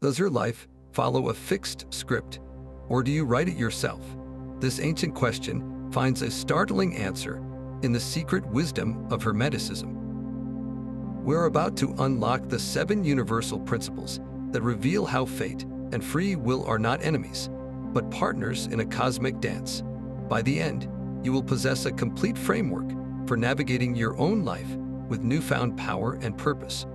Does your life follow a fixed script, or do you write it yourself? This ancient question finds a startling answer in the secret wisdom of Hermeticism. We're about to unlock the 7 universal principles that reveal how fate and free will are not enemies, but partners in a cosmic dance. By the end, you will possess a complete framework for navigating your own life with newfound power and purpose.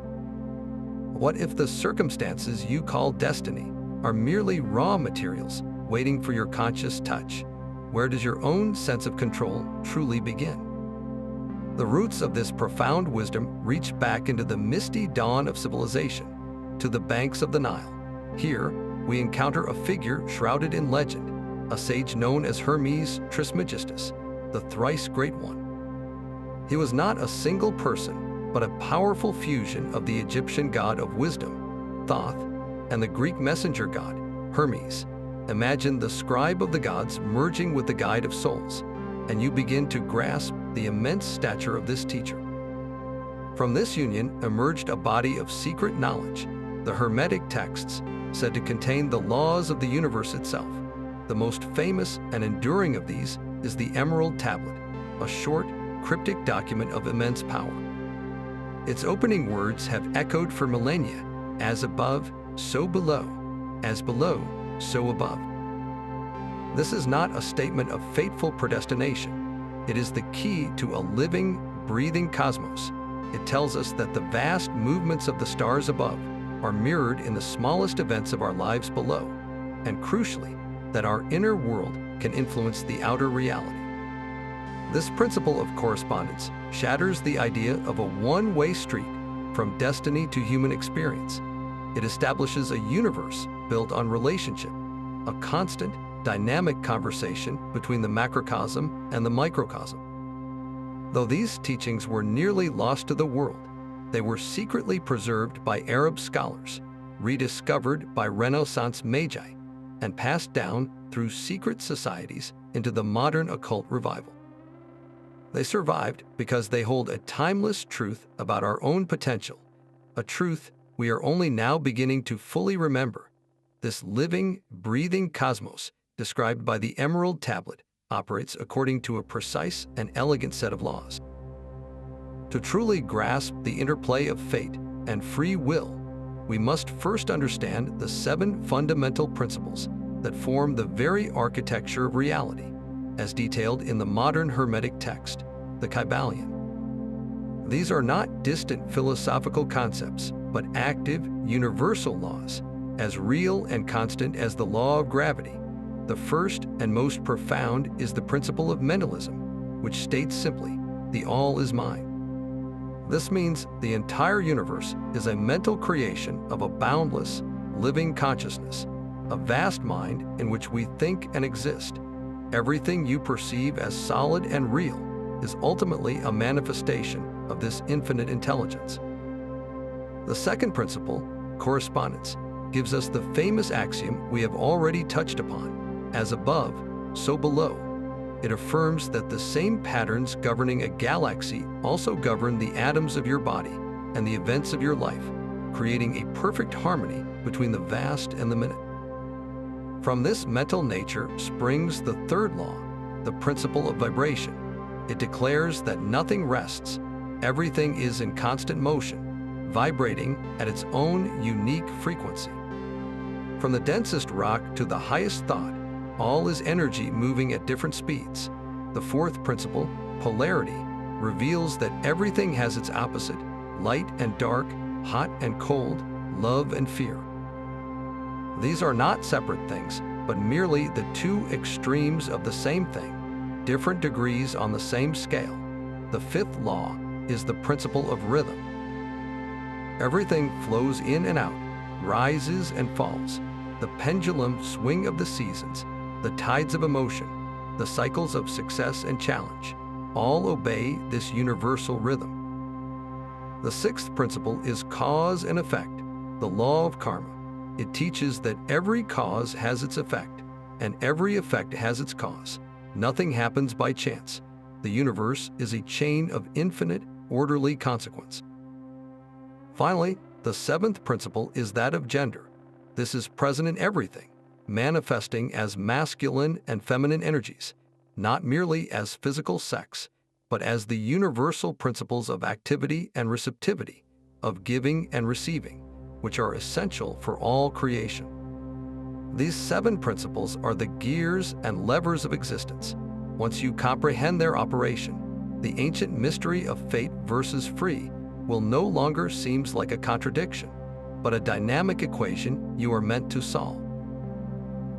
What if the circumstances you call destiny are merely raw materials waiting for your conscious touch? Where does your own sense of control truly begin? The roots of this profound wisdom reach back into the misty dawn of civilization, to the banks of the Nile. Here, we encounter a figure shrouded in legend, a sage known as Hermes Trismegistus, the thrice great one. He was not a single person, but a powerful fusion of the Egyptian god of wisdom, Thoth, and the Greek messenger god, Hermes. Imagine the scribe of the gods merging with the guide of souls, and you begin to grasp the immense stature of this teacher. From this union emerged a body of secret knowledge, the Hermetic texts, said to contain the laws of the universe itself. The most famous and enduring of these is the Emerald Tablet, a short, cryptic document of immense power. Its opening words have echoed for millennia: as above, so below; as below, so above. This is not a statement of fateful predestination. It is the key to a living, breathing cosmos. It tells us that the vast movements of the stars above are mirrored in the smallest events of our lives below, and crucially, that our inner world can influence the outer reality. This principle of correspondence shatters the idea of a one-way street from destiny to human experience. It establishes a universe built on relationship, a constant, dynamic conversation between the macrocosm and the microcosm. Though these teachings were nearly lost to the world, they were secretly preserved by Arab scholars, rediscovered by Renaissance magi, and passed down through secret societies into the modern occult revival. They survived because they hold a timeless truth about our own potential, a truth we are only now beginning to fully remember. This living, breathing cosmos, described by the Emerald Tablet, operates according to a precise and elegant set of laws. To truly grasp the interplay of fate and free will, we must first understand the 7 fundamental principles that form the very architecture of reality, as detailed in the modern Hermetic text, the Kybalion. These are not distant philosophical concepts, but active, universal laws, as real and constant as the law of gravity. The first and most profound is the principle of mentalism, which states simply, "The all is mind." This means the entire universe is a mental creation of a boundless, living consciousness, a vast mind in which we think and exist. Everything you perceive as solid and real is ultimately a manifestation of this infinite intelligence. The second principle, correspondence, gives us the famous axiom we have already touched upon: as above, so below. It affirms that the same patterns governing a galaxy also govern the atoms of your body and the events of your life, creating a perfect harmony between the vast and the minute. From this mental nature springs the third law, the principle of vibration. It declares that nothing rests, everything is in constant motion, vibrating at its own unique frequency. From the densest rock to the highest thought, all is energy moving at different speeds. The fourth principle, polarity, reveals that everything has its opposite: light and dark, hot and cold, love and fear. These are not separate things, but merely the 2 extremes of the same thing, different degrees on the same scale. The fifth law is the principle of rhythm. Everything flows in and out, rises and falls. The pendulum swing of the seasons, the tides of emotion, the cycles of success and challenge, all obey this universal rhythm. The sixth principle is cause and effect, the law of karma. It teaches that every cause has its effect, and every effect has its cause. Nothing happens by chance. The universe is a chain of infinite, orderly consequence. Finally, the seventh principle is that of gender. This is present in everything, manifesting as masculine and feminine energies, not merely as physical sex, but as the universal principles of activity and receptivity, of giving and receiving, which are essential for all creation. These 7 principles are the gears and levers of existence. Once you comprehend their operation, the ancient mystery of fate versus free will no longer seem like a contradiction, but a dynamic equation you are meant to solve.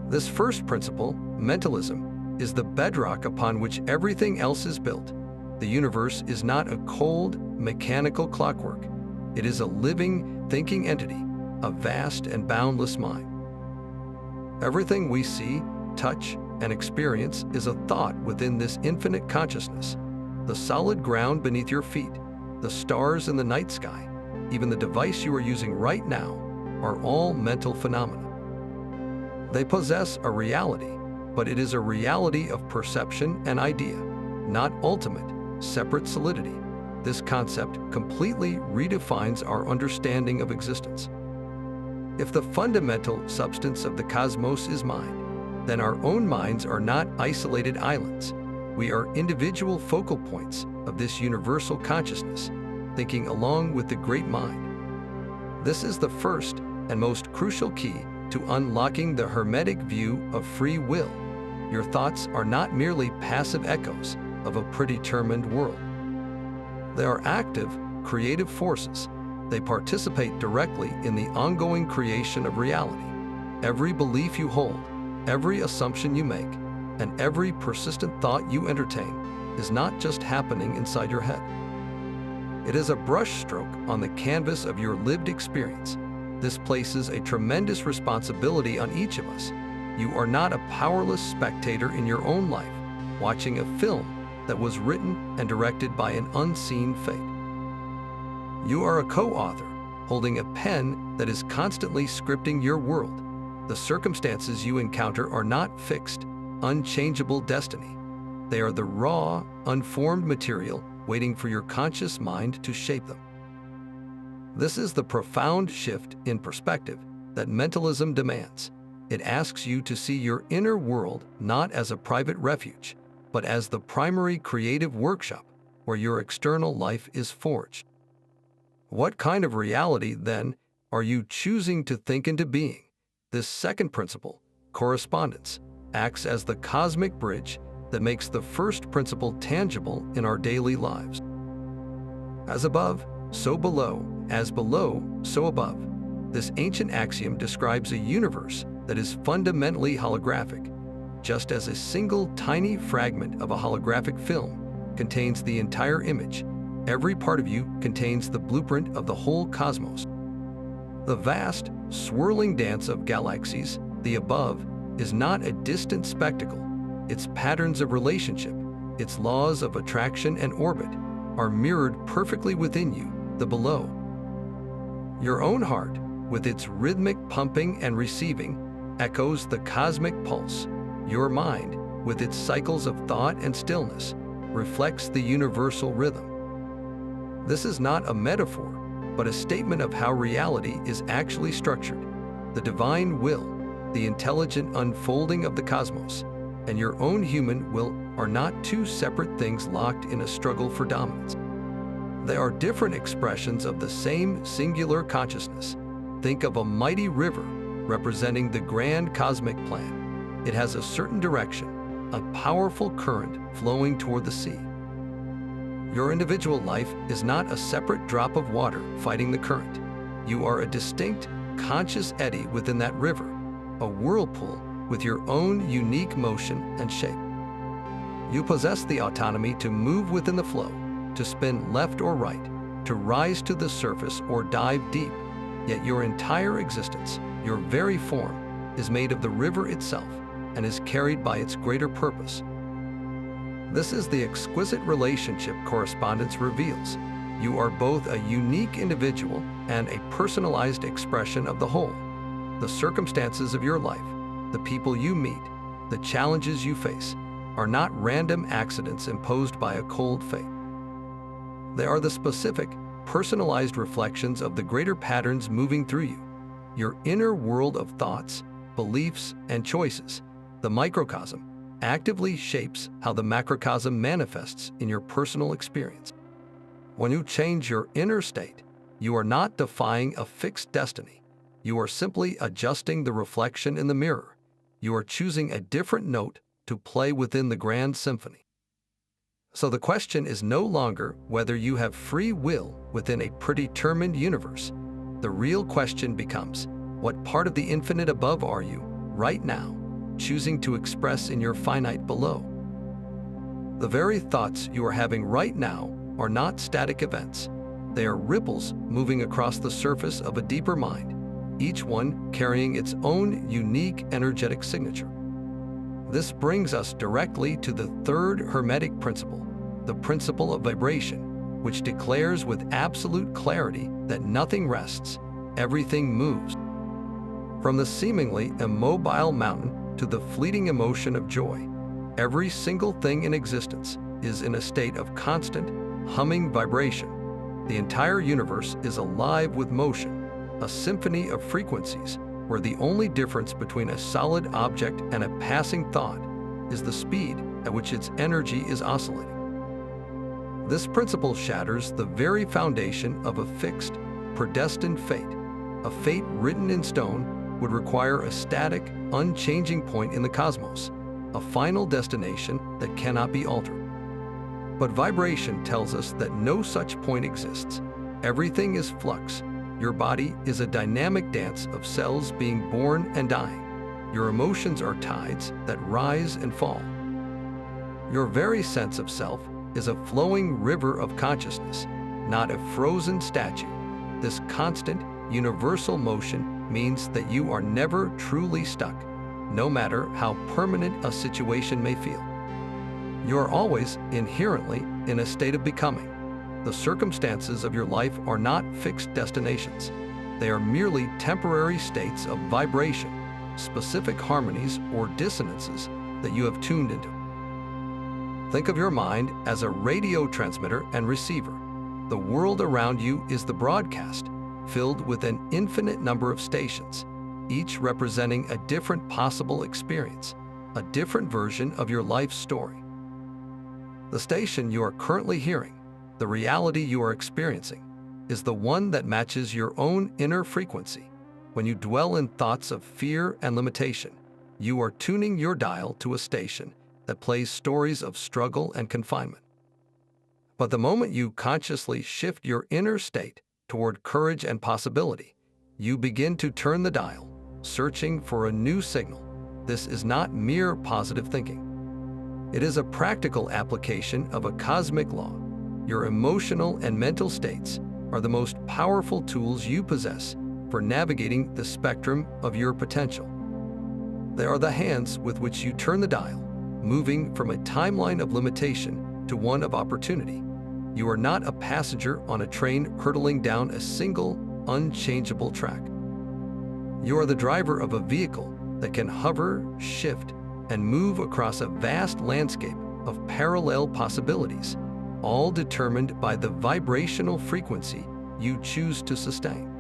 This first principle, mentalism, is the bedrock upon which everything else is built. The universe is not a cold, mechanical clockwork. It is a living, thinking entity, a vast and boundless mind. Everything we see, touch, and experience is a thought within this infinite consciousness. The solid ground beneath your feet, the stars in the night sky, even the device you are using right now, are all mental phenomena. They possess a reality, but it is a reality of perception and idea, not ultimate, separate solidity. This concept completely redefines our understanding of existence. If the fundamental substance of the cosmos is mind, then our own minds are not isolated islands. We are individual focal points of this universal consciousness, thinking along with the great mind. This is the first and most crucial key to unlocking the Hermetic view of free will. Your thoughts are not merely passive echoes of a predetermined world. They are active, creative forces. They participate directly in the ongoing creation of reality. Every belief you hold, every assumption you make, and every persistent thought you entertain is not just happening inside your head. It is a brushstroke on the canvas of your lived experience. This places a tremendous responsibility on each of us. You are not a powerless spectator in your own life, watching a film that was written and directed by an unseen fate. You are a co-author, holding a pen that is constantly scripting your world. The circumstances you encounter are not fixed, unchangeable destiny. They are the raw, unformed material waiting for your conscious mind to shape them. This is the profound shift in perspective that mentalism demands. It asks you to see your inner world not as a private refuge, but as the primary creative workshop where your external life is forged. What kind of reality, then, are you choosing to think into being? This second principle, correspondence, acts as the cosmic bridge that makes the first principle tangible in our daily lives. As above, so below, as below, so above. This ancient axiom describes a universe that is fundamentally holographic, just as a single tiny fragment of a holographic film contains the entire image. Every part of you contains the blueprint of the whole cosmos. The vast, swirling dance of galaxies, the above, is not a distant spectacle. Its patterns of relationship, its laws of attraction and orbit, are mirrored perfectly within you, the below. Your own heart, with its rhythmic pumping and receiving, echoes the cosmic pulse. Your mind, with its cycles of thought and stillness, reflects the universal rhythm. This is not a metaphor, but a statement of how reality is actually structured. The divine will, the intelligent unfolding of the cosmos, and your own human will are not two separate things locked in a struggle for dominance. They are different expressions of the same singular consciousness. Think of a mighty river representing the grand cosmic plan. It has a certain direction, a powerful current flowing toward the sea. Your individual life is not a separate drop of water fighting the current. You are a distinct, conscious eddy within that river, a whirlpool with your own unique motion and shape. You possess the autonomy to move within the flow, to spin left or right, to rise to the surface or dive deep. Yet your entire existence, your very form, is made of the river itself and is carried by its greater purpose. This is the exquisite relationship correspondence reveals. You are both a unique individual and a personalized expression of the whole. The circumstances of your life, the people you meet, the challenges you face, are not random accidents imposed by a cold fate. They are the specific, personalized reflections of the greater patterns moving through you. your inner world of thoughts, beliefs, and choices, the microcosm, actively shapes how the macrocosm manifests in your personal experience. When you change your inner state, you are not defying a fixed destiny. You are simply adjusting the reflection in the mirror. You are choosing a different note to play within the grand symphony. So the question is no longer whether you have free will within a predetermined universe. The real question becomes, what part of the infinite above are you, right now, choosing to express in your finite below? The very thoughts you are having right now are not static events. They are ripples moving across the surface of a deeper mind, each one carrying its own unique energetic signature. This brings us directly to the third Hermetic principle, the principle of vibration, which declares with absolute clarity that nothing rests, everything moves. From the seemingly immobile mountain to the fleeting emotion of joy, every single thing in existence is in a state of constant, humming vibration. The entire universe is alive with motion, a symphony of frequencies where the only difference between a solid object and a passing thought is the speed at which its energy is oscillating. This principle shatters the very foundation of a fixed, predestined fate. A fate written in stone would require a static, unchanging point in the cosmos, a final destination that cannot be altered. But vibration tells us that no such point exists. Everything is flux. Your body is a dynamic dance of cells being born and dying. Your emotions are tides that rise and fall. Your very sense of self is a flowing river of consciousness, not a frozen statue. This constant, universal motion means that you are never truly stuck, no matter how permanent a situation may feel. You are always inherently in a state of becoming. The circumstances of your life are not fixed destinations. They are merely temporary states of vibration, specific harmonies or dissonances that you have tuned into. Think of your mind as a radio transmitter and receiver. The world around you is the broadcast, filled with an infinite number of stations, each representing a different possible experience, a different version of your life story. The station you are currently hearing, the reality you are experiencing, is the one that matches your own inner frequency. When you dwell in thoughts of fear and limitation, you are tuning your dial to a station that plays stories of struggle and confinement. But the moment you consciously shift your inner state toward courage and possibility, you begin to turn the dial, searching for a new signal. This is not mere positive thinking. It is a practical application of a cosmic law. Your emotional and mental states are the most powerful tools you possess for navigating the spectrum of your potential. They are the hands with which you turn the dial, moving from a timeline of limitation to one of opportunity. You are not a passenger on a train hurtling down a single, unchangeable track. You are the driver of a vehicle that can hover, shift, and move across a vast landscape of parallel possibilities, all determined by the vibrational frequency you choose to sustain.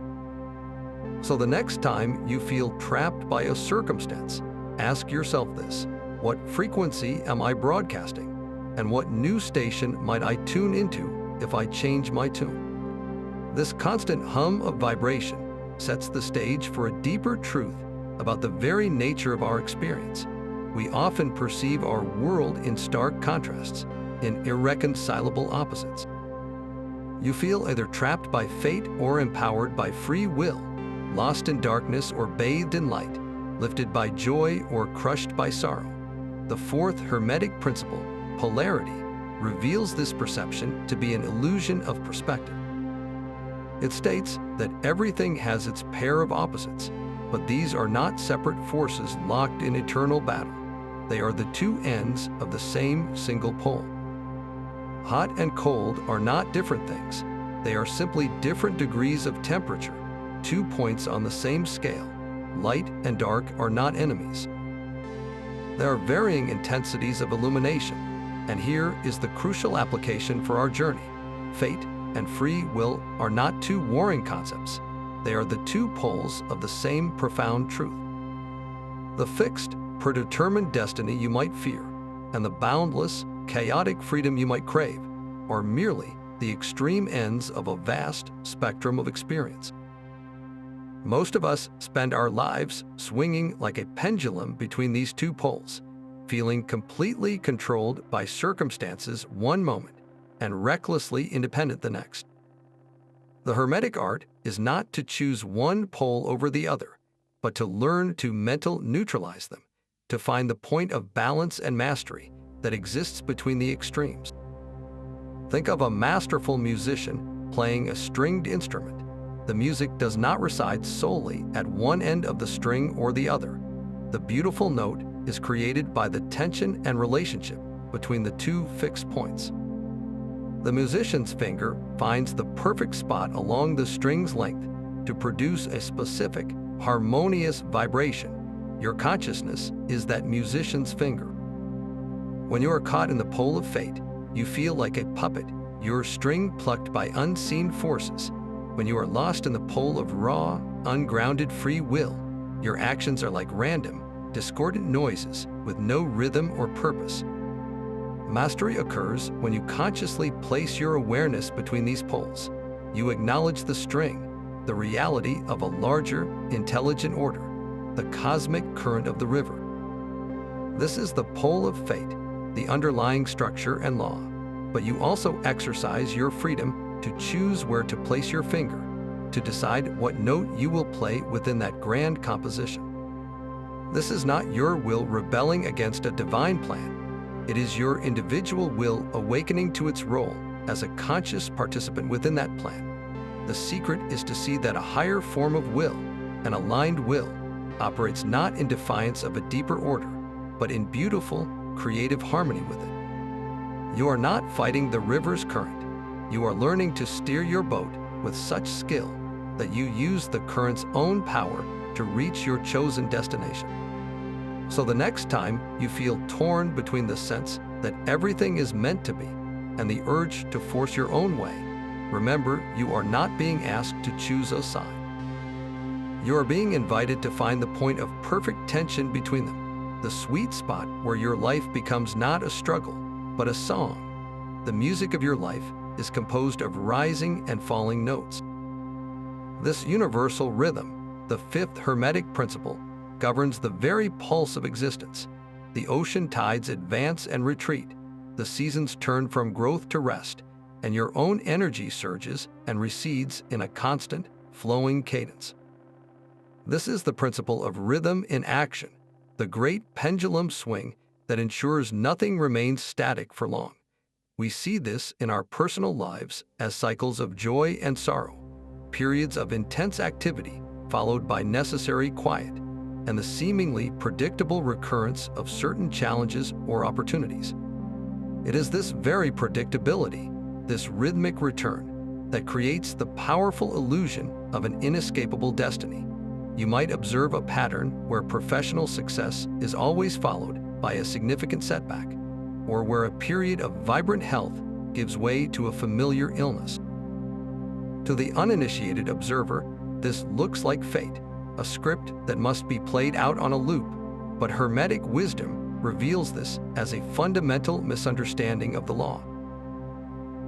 So the next time you feel trapped by a circumstance, ask yourself this: what frequency am I broadcasting? And what new station might I tune into if I change my tune? This constant hum of vibration sets the stage for a deeper truth about the very nature of our experience. We often perceive our world in stark contrasts, in irreconcilable opposites. You feel either trapped by fate or empowered by free will, lost in darkness or bathed in light, lifted by joy or crushed by sorrow. The fourth Hermetic principle, polarity, reveals this perception to be an illusion of perspective. It states that everything has its pair of opposites, but these are not separate forces locked in eternal battle. They are the two ends of the same single pole. Hot and cold are not different things. They are simply different degrees of temperature, 2 points on the same scale. Light and dark are not enemies. There are varying intensities of illumination, and here is the crucial application for our journey. Fate and free will are not two warring concepts. They are the two poles of the same profound truth. The fixed, predetermined destiny you might fear, and the boundless, chaotic freedom you might crave, are merely the extreme ends of a vast spectrum of experience. Most of us spend our lives swinging like a pendulum between these two poles, feeling completely controlled by circumstances one moment and recklessly independent the next. The Hermetic art is not to choose one pole over the other, but to learn to mental neutralize them, to find the point of balance and mastery that exists between the extremes. Think of a masterful musician playing a stringed instrument. The music does not reside solely at one end of the string or the other. The beautiful note is created by the tension and relationship between the two fixed points. The musician's finger finds the perfect spot along the string's length to produce a specific, harmonious vibration. Your consciousness is that musician's finger. When you are caught in the pole of fate, you feel like a puppet, your string plucked by unseen forces. When you are lost in the pole of raw, ungrounded free will, your actions are like random, discordant noises with no rhythm or purpose. Mastery occurs when you consciously place your awareness between these poles. You acknowledge the string, the reality of a larger, intelligent order, the cosmic current of the river. This is the pole of fate, the underlying structure and law, but you also exercise your freedom to choose where to place your finger, to decide what note you will play within that grand composition. This is not your will rebelling against a divine plan. It is your individual will awakening to its role as a conscious participant within that plan. The secret is to see that a higher form of will, an aligned will, operates not in defiance of a deeper order, but in beautiful, creative harmony with it. You are not fighting the river's current. You are learning to steer your boat with such skill that you use the current's own power to reach your chosen destination. So the next time you feel torn between the sense that everything is meant to be and the urge to force your own way, remember you are not being asked to choose a side. You are being invited to find the point of perfect tension between them, the sweet spot where your life becomes not a struggle, but a song. The music of your life is composed of rising and falling notes. This universal rhythm, the fifth Hermetic principle, governs the very pulse of existence. The ocean tides advance and retreat, the seasons turn from growth to rest, and your own energy surges and recedes in a constant, flowing cadence. This is the principle of rhythm in action, the great pendulum swing that ensures nothing remains static for long. We see this in our personal lives as cycles of joy and sorrow, periods of intense activity followed by necessary quiet, and the seemingly predictable recurrence of certain challenges or opportunities. It is this very predictability, this rhythmic return, that creates the powerful illusion of an inescapable destiny. You might observe a pattern where professional success is always followed by a significant setback, or where a period of vibrant health gives way to a familiar illness. To the uninitiated observer, this looks like fate, a script that must be played out on a loop, but Hermetic wisdom reveals this as a fundamental misunderstanding of the law.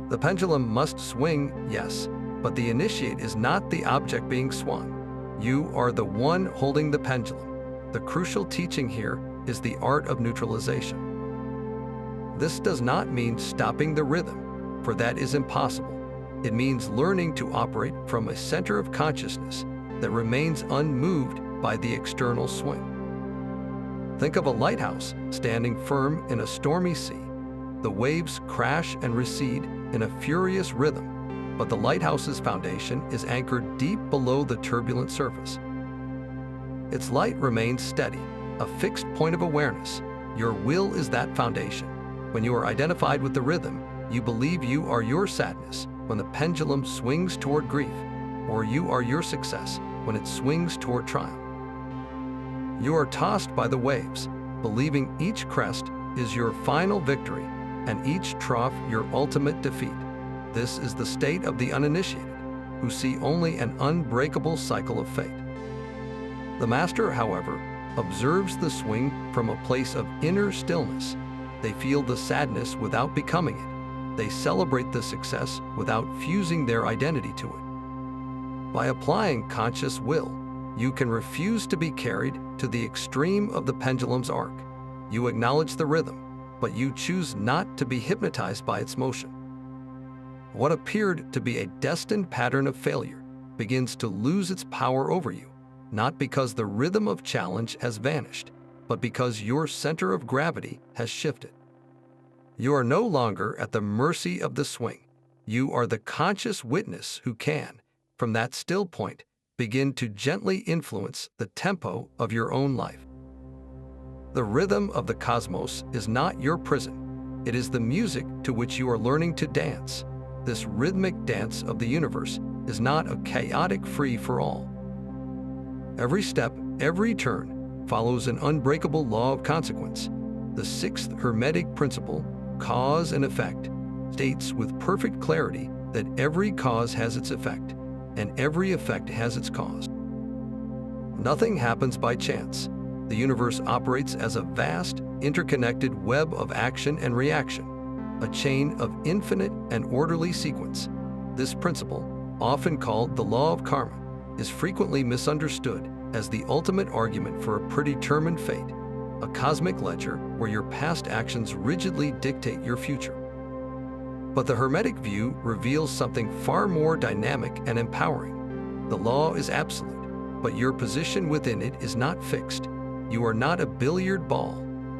The pendulum must swing, yes, but the initiate is not the object being swung. You are the one holding the pendulum. The crucial teaching here is the art of neutralization. This does not mean stopping the rhythm, for that is impossible. It means learning to operate from a center of consciousness that remains unmoved by the external swing. Think of a lighthouse standing firm in a stormy sea. The waves crash and recede in a furious rhythm, but the lighthouse's foundation is anchored deep below the turbulent surface. Its light remains steady, a fixed point of awareness. Your will is that foundation. When you are identified with the rhythm, you believe you are your sadness when the pendulum swings toward grief, or you are your success when it swings toward triumph. You are tossed by the waves, believing each crest is your final victory and each trough your ultimate defeat. This is the state of the uninitiated. who see only an unbreakable cycle of fate. The master, however, observes the swing from a place of inner stillness. They feel the sadness without becoming it. They celebrate the success without fusing their identity to it. By applying conscious will, you can refuse to be carried to the extreme of the pendulum's arc. You acknowledge the rhythm, but you choose not to be hypnotized by its motion. What appeared to be a destined pattern of failure begins to lose its power over you, not because the rhythm of challenge has vanished, but because your center of gravity has shifted. You are no longer at the mercy of the swing. You are the conscious witness who can, from that still point, begin to gently influence the tempo of your own life. The rhythm of the cosmos is not your prison. It is the music to which you are learning to dance. This rhythmic dance of the universe is not a chaotic free-for-all. Every step, every turn, follows an unbreakable law of consequence. The sixth Hermetic principle, cause and effect, states with perfect clarity that every cause has its effect, and every effect has its cause. Nothing happens by chance. The universe operates as a vast, interconnected web of action and reaction, a chain of infinite and orderly sequence. This principle, often called the law of karma, is frequently misunderstood as the ultimate argument for a predetermined fate, a cosmic ledger where your past actions rigidly dictate your future. But the Hermetic view reveals something far more dynamic and empowering. The law is absolute, but your position within it is not fixed. You are not a billiard ball,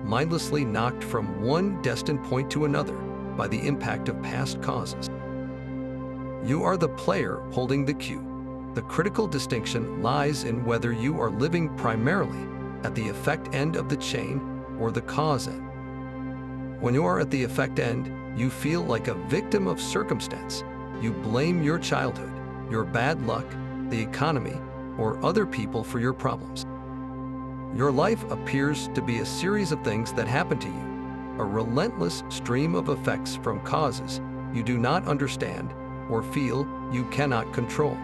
mindlessly knocked from one destined point to another by the impact of past causes. You are the player holding the cue. The critical distinction lies in whether you are living primarily at the effect end of the chain or the cause end. When you are at the effect end, you feel like a victim of circumstance. You blame your childhood, your bad luck, the economy, or other people for your problems. Your life appears to be a series of things that happen to you, a relentless stream of effects from causes you do not understand or feel you cannot control.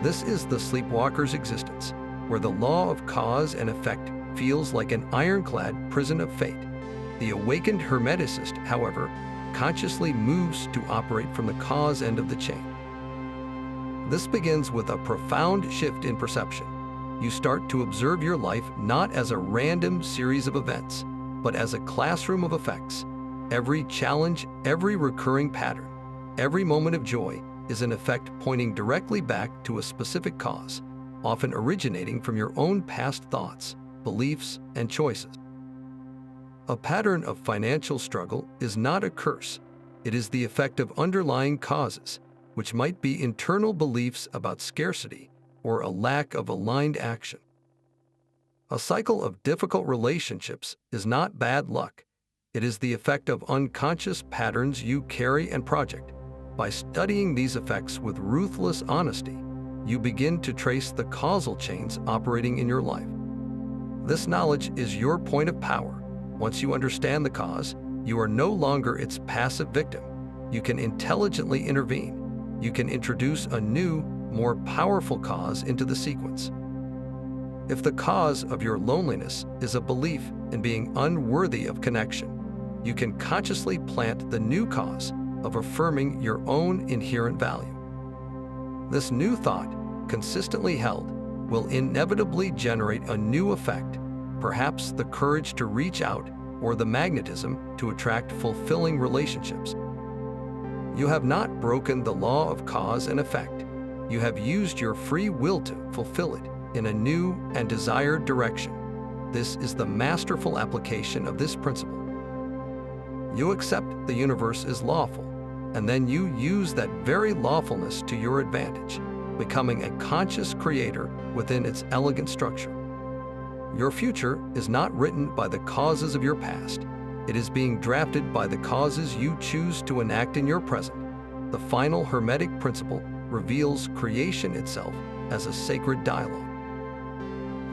This is the sleepwalker's existence, where the law of cause and effect feels like an ironclad prison of fate. The awakened Hermeticist, however, consciously moves to operate from the cause end of the chain. This begins with a profound shift in perception. You start to observe your life not as a random series of events, but as a classroom of effects. Every challenge, every recurring pattern, every moment of joy is an effect pointing directly back to a specific cause, often originating from your own past thoughts, beliefs, and choices. A pattern of financial struggle is not a curse. It is the effect of underlying causes, which might be internal beliefs about scarcity or a lack of aligned action. A cycle of difficult relationships is not bad luck. It is the effect of unconscious patterns you carry and project. By studying these effects with ruthless honesty, you begin to trace the causal chains operating in your life. This knowledge is your point of power. Once you understand the cause, you are no longer its passive victim. You can intelligently intervene. You can introduce a new, more powerful cause into the sequence. If the cause of your loneliness is a belief in being unworthy of connection, you can consciously plant the new cause of affirming your own inherent value. This new thought, consistently held, will inevitably generate a new effect, perhaps the courage to reach out or the magnetism to attract fulfilling relationships. You have not broken the law of cause and effect. You have used your free will to fulfill it in a new and desired direction. This is the masterful application of this principle. You accept the universe is lawful, and then you use that very lawfulness to your advantage, becoming a conscious creator within its elegant structure. Your future is not written by the causes of your past. It is being drafted by the causes you choose to enact in your present. The final Hermetic principle reveals creation itself as a sacred dialogue.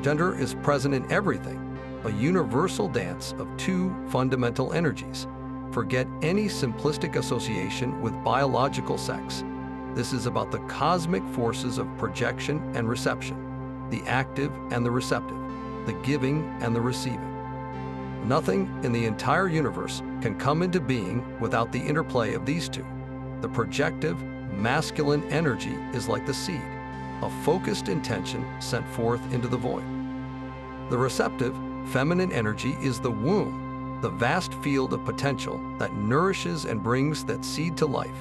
Gender is present in everything, a universal dance of two fundamental energies. Forget any simplistic association with biological sex. This is about the cosmic forces of projection and reception, the active and the receptive, the giving and the receiving. Nothing in the entire universe can come into being without the interplay of these two. The projective, masculine energy is like the seed, a focused intention sent forth into the void. The receptive, feminine energy is the womb, the vast field of potential that nourishes and brings that seed to life.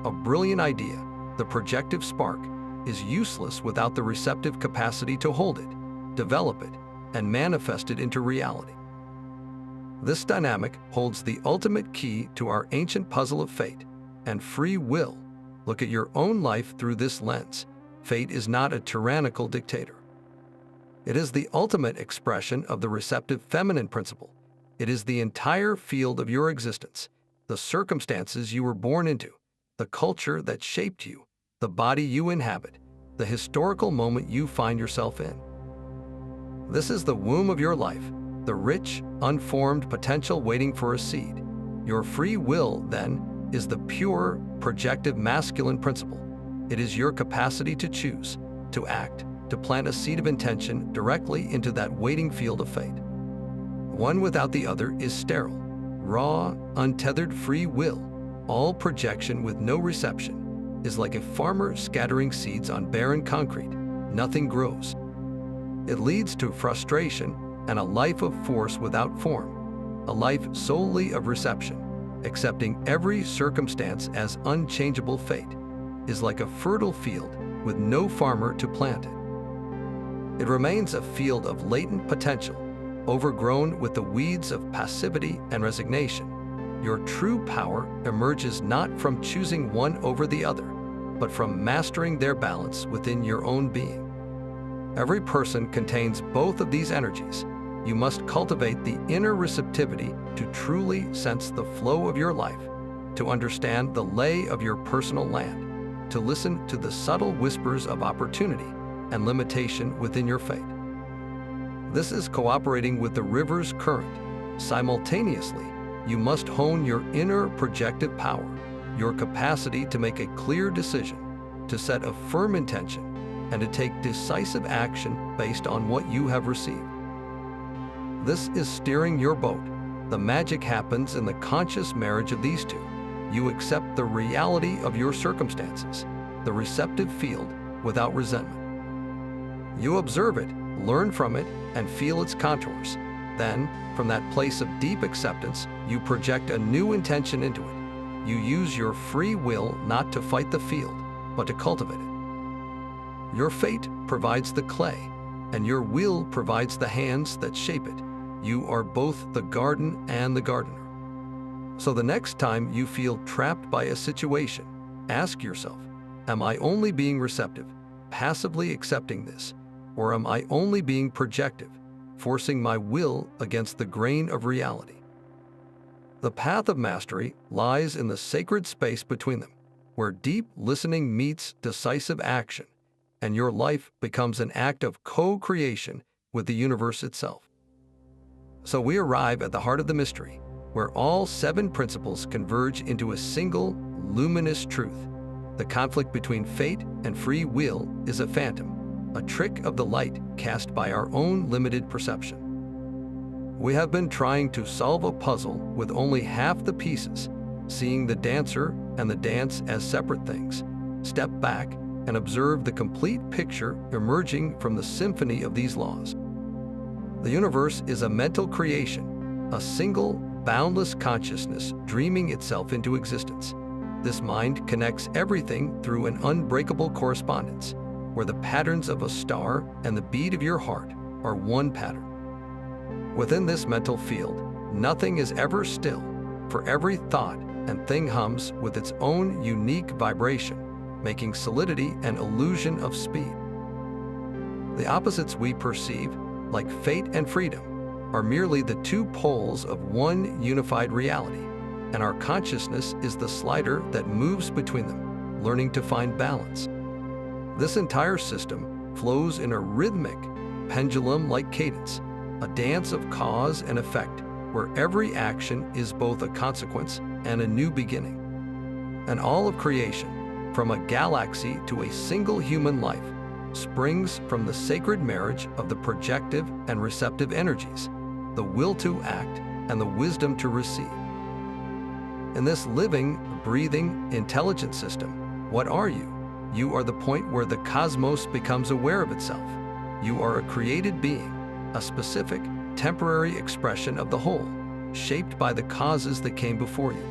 A brilliant idea, the projective spark, is useless without the receptive capacity to hold it, develop it, and manifest it into reality. This dynamic holds the ultimate key to our ancient puzzle of fate and free will. Look at your own life through this lens. Fate is not a tyrannical dictator. It is the ultimate expression of the receptive feminine principle. It is the entire field of your existence, the circumstances you were born into, the culture that shaped you, the body you inhabit, the historical moment you find yourself in. This is the womb of your life, the rich, unformed potential waiting for a seed. Your free will, then, is the pure, projective masculine principle. It is your capacity to choose, to act, to plant a seed of intention directly into that waiting field of fate. One without the other is sterile, raw, untethered free will. All projection with no reception is like a farmer scattering seeds on barren concrete. Nothing grows. It leads to frustration and a life of force without form, a life solely of reception, accepting every circumstance as unchangeable fate, is like a fertile field with no farmer to plant it. It remains a field of latent potential, overgrown with the weeds of passivity and resignation. Your true power emerges not from choosing one over the other, but from mastering their balance within your own being. Every person contains both of these energies. You must cultivate the inner receptivity to truly sense the flow of your life, to understand the lay of your personal land, to listen to the subtle whispers of opportunity and limitation within your fate. This is cooperating with the river's current. Simultaneously, you must hone your inner projective power, your capacity to make a clear decision, to set a firm intention, and to take decisive action based on what you have received. This is steering your boat. The magic happens in the conscious marriage of these two. You accept the reality of your circumstances, the receptive field, without resentment. You observe it, learn from it, and feel its contours. Then, from that place of deep acceptance, you project a new intention into it. You use your free will not to fight the field, but to cultivate it. Your fate provides the clay, and your will provides the hands that shape it. You are both the garden and the gardener. So the next time you feel trapped by a situation, ask yourself, am I only being receptive, passively accepting this, or am I only being projective, forcing my will against the grain of reality? The path of mastery lies in the sacred space between them, where deep listening meets decisive action, and your life becomes an act of co-creation with the universe itself. So we arrive at the heart of the mystery, where all 7 principles converge into a single, luminous truth. The conflict between fate and free will is a phantom, a trick of the light cast by our own limited perception. We have been trying to solve a puzzle with only half the pieces, seeing the dancer and the dance as separate things. Step back and observe the complete picture emerging from the symphony of these laws. The universe is a mental creation, a single, boundless consciousness dreaming itself into existence. This mind connects everything through an unbreakable correspondence, where the patterns of a star and the beat of your heart are one pattern. Within this mental field, nothing is ever still, for every thought and thing hums with its own unique vibration, making solidity an illusion of speed. The opposites we perceive, like fate and freedom, are merely the 2 poles of one unified reality, and our consciousness is the slider that moves between them, learning to find balance. This entire system flows in a rhythmic, pendulum-like cadence, a dance of cause and effect, where every action is both a consequence and a new beginning. And all of creation, from a galaxy to a single human life, springs from the sacred marriage of the projective and receptive energies, the will to act and the wisdom to receive. In this living, breathing, intelligent system, what are you? You are the point where the cosmos becomes aware of itself. You are a created being, a specific, temporary expression of the whole, shaped by the causes that came before you.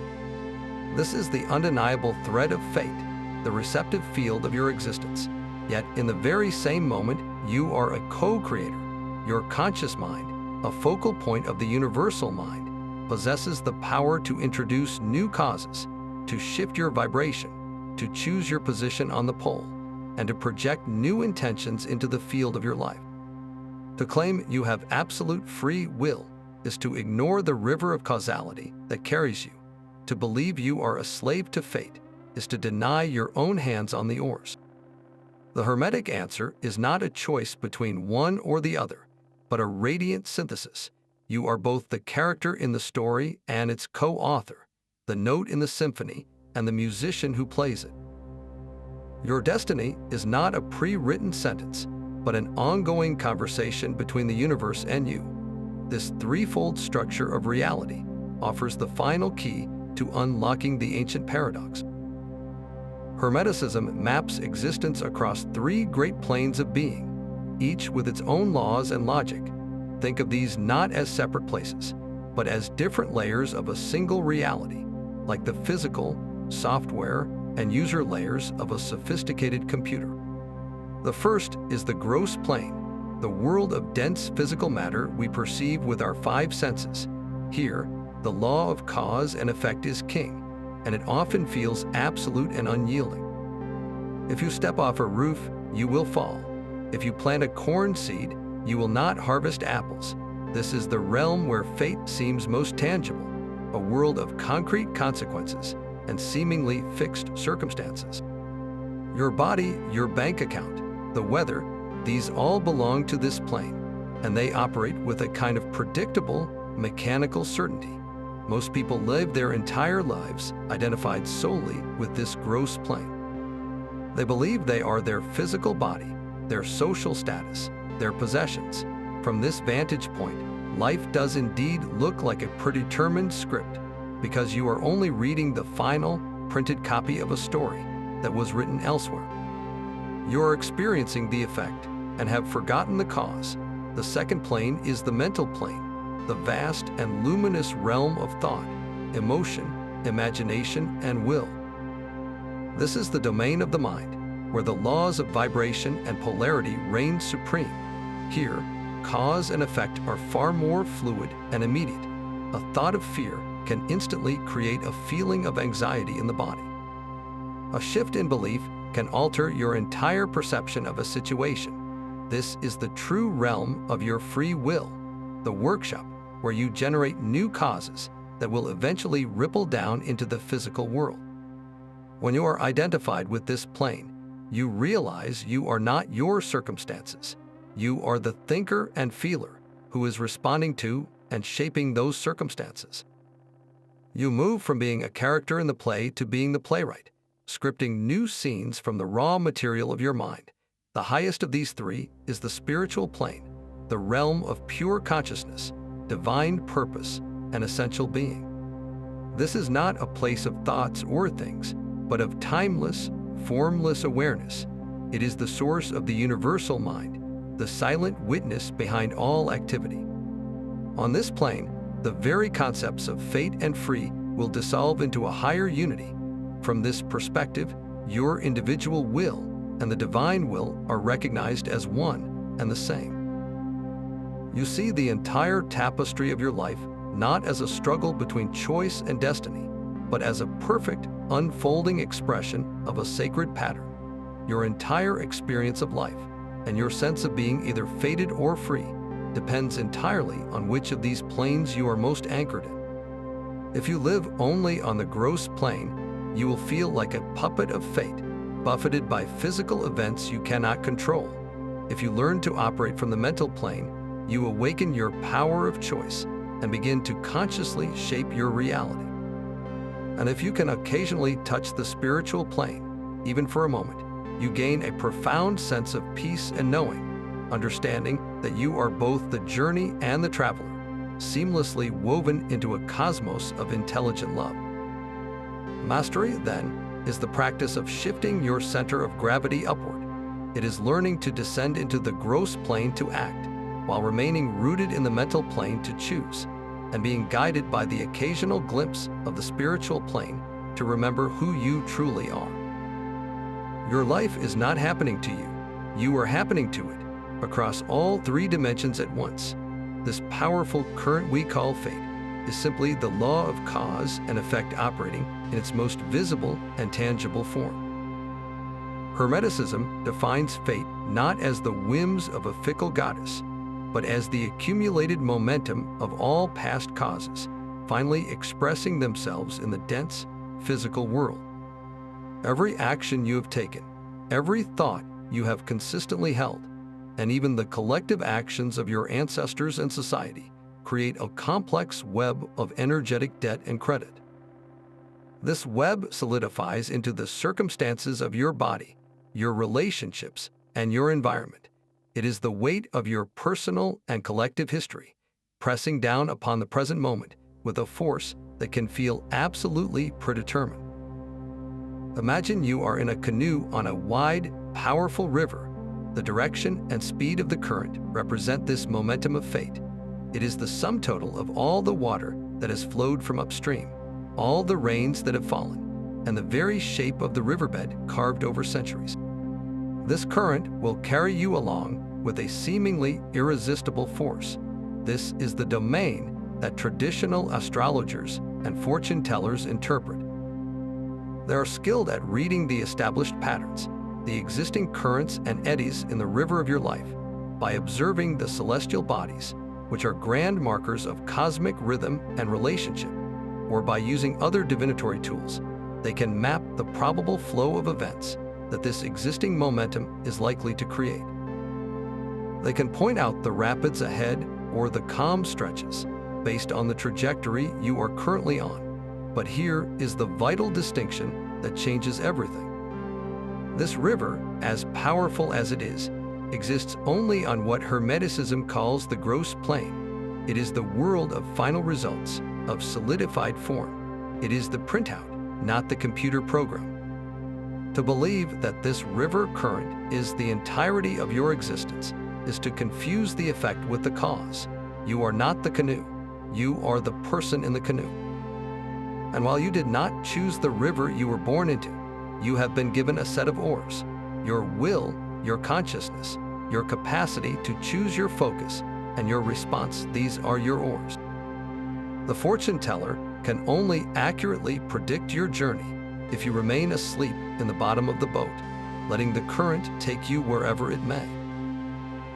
This is the undeniable thread of fate, the receptive field of your existence. Yet, in the very same moment, you are a co-creator. Your conscious mind, a focal point of the universal mind, possesses the power to introduce new causes, to shift your vibration, to choose your position on the pole, and to project new intentions into the field of your life. To claim you have absolute free will is to ignore the river of causality that carries you. To believe you are a slave to fate is to deny your own hands on the oars. The Hermetic answer is not a choice between one or the other, but a radiant synthesis. You are both the character in the story and its co-author, the note in the symphony and the musician who plays it. Your destiny is not a pre-written sentence, but an ongoing conversation between the universe and you. This threefold structure of reality offers the final key to unlocking the ancient paradox. Hermeticism maps existence across three great planes of being, each with its own laws and logic. Think of these not as separate places, but as different layers of a single reality, like the physical, software, and user layers of a sophisticated computer. The first is the gross plane, the world of dense physical matter we perceive with our five senses. Here, the law of cause and effect is king, and it often feels absolute and unyielding. If you step off a roof, you will fall. If you plant a corn seed, you will not harvest apples. This is the realm where fate seems most tangible, a world of concrete consequences and seemingly fixed circumstances. Your body, your bank account, the weather, these all belong to this plane, and they operate with a kind of predictable, mechanical certainty. Most people live their entire lives identified solely with this gross plane. They believe they are their physical body, their social status, their possessions. From this vantage point, life does indeed look like a predetermined script, because you are only reading the final, printed copy of a story that was written elsewhere. You are experiencing the effect and have forgotten the cause. The second plane is the mental plane, the vast and luminous realm of thought, emotion, imagination, and will. This is the domain of the mind, where the laws of vibration and polarity reign supreme. Here, cause and effect are far more fluid and immediate. A thought of fear can instantly create a feeling of anxiety in the body. A shift in belief can alter your entire perception of a situation. This is the true realm of your free will, the workshop where you generate new causes that will eventually ripple down into the physical world. When you are identified with this plane, you realize you are not your circumstances. You are the thinker and feeler who is responding to and shaping those circumstances. You move from being a character in the play to being the playwright, scripting new scenes from the raw material of your mind. The highest of these three is the spiritual plane, the realm of pure consciousness, divine purpose, and essential being. This is not a place of thoughts or things, but of timeless, formless awareness. It is the source of the universal mind, the silent witness behind all activity. On this plane, the very concepts of fate and free will dissolve into a higher unity. From this perspective, your individual will and the divine will are recognized as one and the same. You see the entire tapestry of your life not as a struggle between choice and destiny, but as a perfect, unfolding expression of a sacred pattern. Your entire experience of life and your sense of being either fated or free depends entirely on which of these planes you are most anchored in. If you live only on the gross plane, you will feel like a puppet of fate, buffeted by physical events you cannot control. If you learn to operate from the mental plane, you awaken your power of choice and begin to consciously shape your reality. And if you can occasionally touch the spiritual plane, even for a moment, you gain a profound sense of peace and knowing, understanding that you are both the journey and the traveler, seamlessly woven into a cosmos of intelligent love. Mastery, then, is the practice of shifting your center of gravity upward. It is learning to descend into the gross plane to act, while remaining rooted in the mental plane to choose, and being guided by the occasional glimpse of the spiritual plane to remember who you truly are. Your life is not happening to you. You are happening to it, across all three dimensions at once. This powerful current we call fate is simply the law of cause and effect operating in its most visible and tangible form. Hermeticism defines fate not as the whims of a fickle goddess, but as the accumulated momentum of all past causes, finally expressing themselves in the dense, physical world. Every action you have taken, every thought you have consistently held, and even the collective actions of your ancestors and society create a complex web of energetic debt and credit. This web solidifies into the circumstances of your body, your relationships, and your environment. It is the weight of your personal and collective history, pressing down upon the present moment with a force that can feel absolutely predetermined. Imagine you are in a canoe on a wide, powerful river. The direction and speed of the current represent this momentum of fate. It is the sum total of all the water that has flowed from upstream, all the rains that have fallen, and the very shape of the riverbed carved over centuries. This current will carry you along with a seemingly irresistible force. This is the domain that traditional astrologers and fortune tellers interpret. They are skilled at reading the established patterns, the existing currents and eddies in the river of your life, by observing the celestial bodies, which are grand markers of cosmic rhythm and relationship, or by using other divinatory tools. They can map the probable flow of events that this existing momentum is likely to create. They can point out the rapids ahead or the calm stretches based on the trajectory you are currently on. But here is the vital distinction that changes everything. This river, as powerful as it is, exists only on what Hermeticism calls the gross plane. It is the world of final results, of solidified form. It is the printout, not the computer program. To believe that this river current is the entirety of your existence is to confuse the effect with the cause. You are not the canoe. You are the person in the canoe. And while you did not choose the river you were born into, you have been given a set of oars. Your will, your consciousness, your capacity to choose your focus, and your response, these are your oars. The fortune teller can only accurately predict your journey if you remain asleep in the bottom of the boat, letting the current take you wherever it may.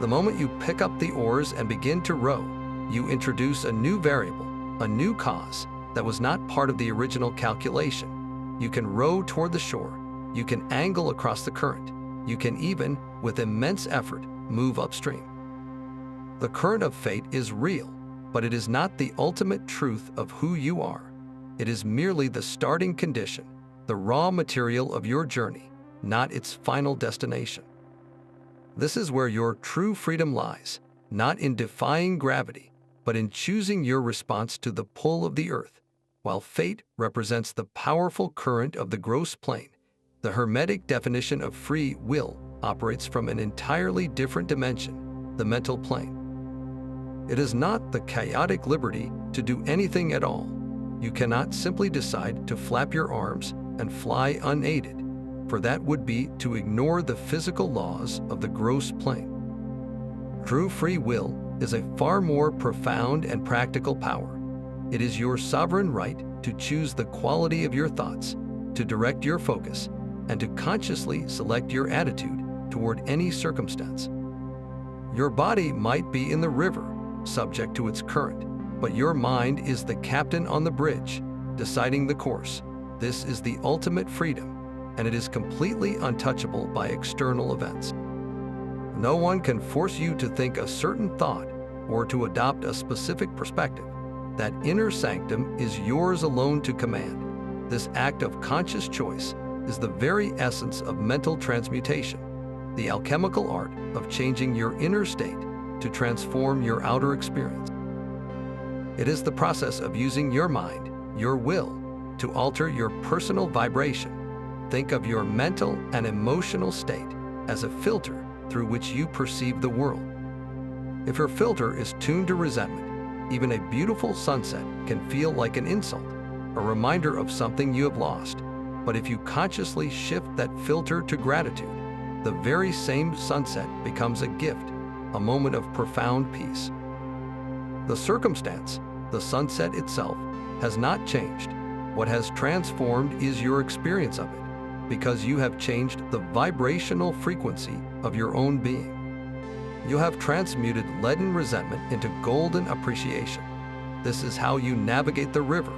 The moment you pick up the oars and begin to row, you introduce a new variable, a new cause that was not part of the original calculation. You can row toward the shore. You can angle across the current. You can even, with immense effort, move upstream. The current of fate is real, but it is not the ultimate truth of who you are. It is merely the starting condition, the raw material of your journey, not its final destination. This is where your true freedom lies, not in defying gravity, but in choosing your response to the pull of the earth. While fate represents the powerful current of the gross plane, the Hermetic definition of free will operates from an entirely different dimension, the mental plane. It is not the chaotic liberty to do anything at all. You cannot simply decide to flap your arms and fly unaided, for that would be to ignore the physical laws of the gross plane. True free will is a far more profound and practical power. It is your sovereign right to choose the quality of your thoughts, to direct your focus, and to consciously select your attitude toward any circumstance. Your body might be in the river, subject to its current, but your mind is the captain on the bridge, deciding the course. This is the ultimate freedom, and it is completely untouchable by external events. No one can force you to think a certain thought or to adopt a specific perspective. That inner sanctum is yours alone to command. This act of conscious choice is the very essence of mental transmutation, the alchemical art of changing your inner state to transform your outer experience. It is the process of using your mind, your will, to alter your personal vibration. Think of your mental and emotional state as a filter through which you perceive the world. If your filter is tuned to resentment, even a beautiful sunset can feel like an insult, a reminder of something you have lost. But if you consciously shift that filter to gratitude, the very same sunset becomes a gift, a moment of profound peace. The circumstance, the sunset itself, has not changed. What has transformed is your experience of it, because you have changed the vibrational frequency of your own being. You have transmuted leaden resentment into golden appreciation. This is how you navigate the river.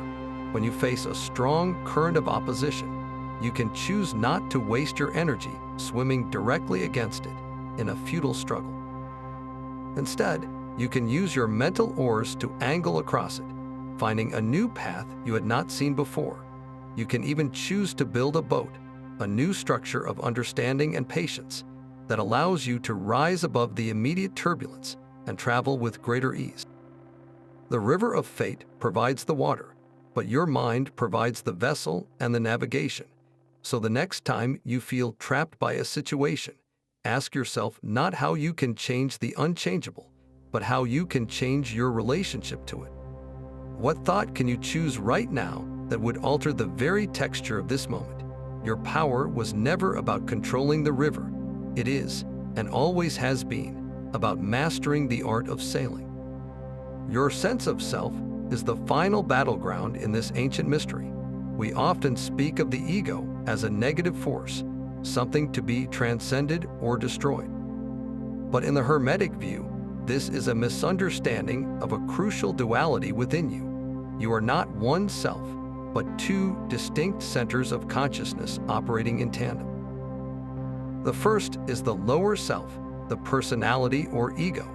When you face a strong current of opposition, you can choose not to waste your energy swimming directly against it in a futile struggle. Instead, you can use your mental oars to angle across it, finding a new path you had not seen before. You can even choose to build a boat, a new structure of understanding and patience that allows you to rise above the immediate turbulence and travel with greater ease. The river of fate provides the water, but your mind provides the vessel and the navigation. So the next time you feel trapped by a situation, ask yourself not how you can change the unchangeable, but how you can change your relationship to it. What thought can you choose right now that would alter the very texture of this moment? Your power was never about controlling the river. It is, and always has been, about mastering the art of sailing. Your sense of self is the final battleground in this ancient mystery. We often speak of the ego as a negative force, something to be transcended or destroyed. But in the Hermetic view, this is a misunderstanding of a crucial duality within you. You are not one self, but two distinct centers of consciousness operating in tandem. The first is the lower self, the personality or ego.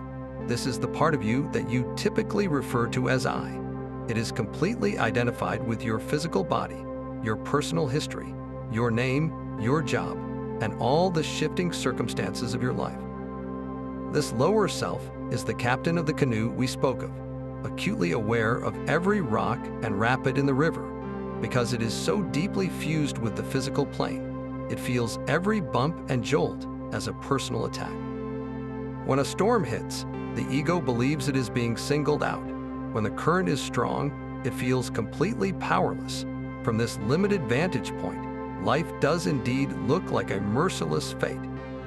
This is the part of you that you typically refer to as I. It is completely identified with your physical body, your personal history, your name, your job, and all the shifting circumstances of your life. This lower self is the captain of the canoe we spoke of, acutely aware of every rock and rapid in the river. Because it is so deeply fused with the physical plane, it feels every bump and jolt as a personal attack. When a storm hits, the ego believes it is being singled out. When the current is strong, it feels completely powerless. From this limited vantage point, life does indeed look like a merciless fate,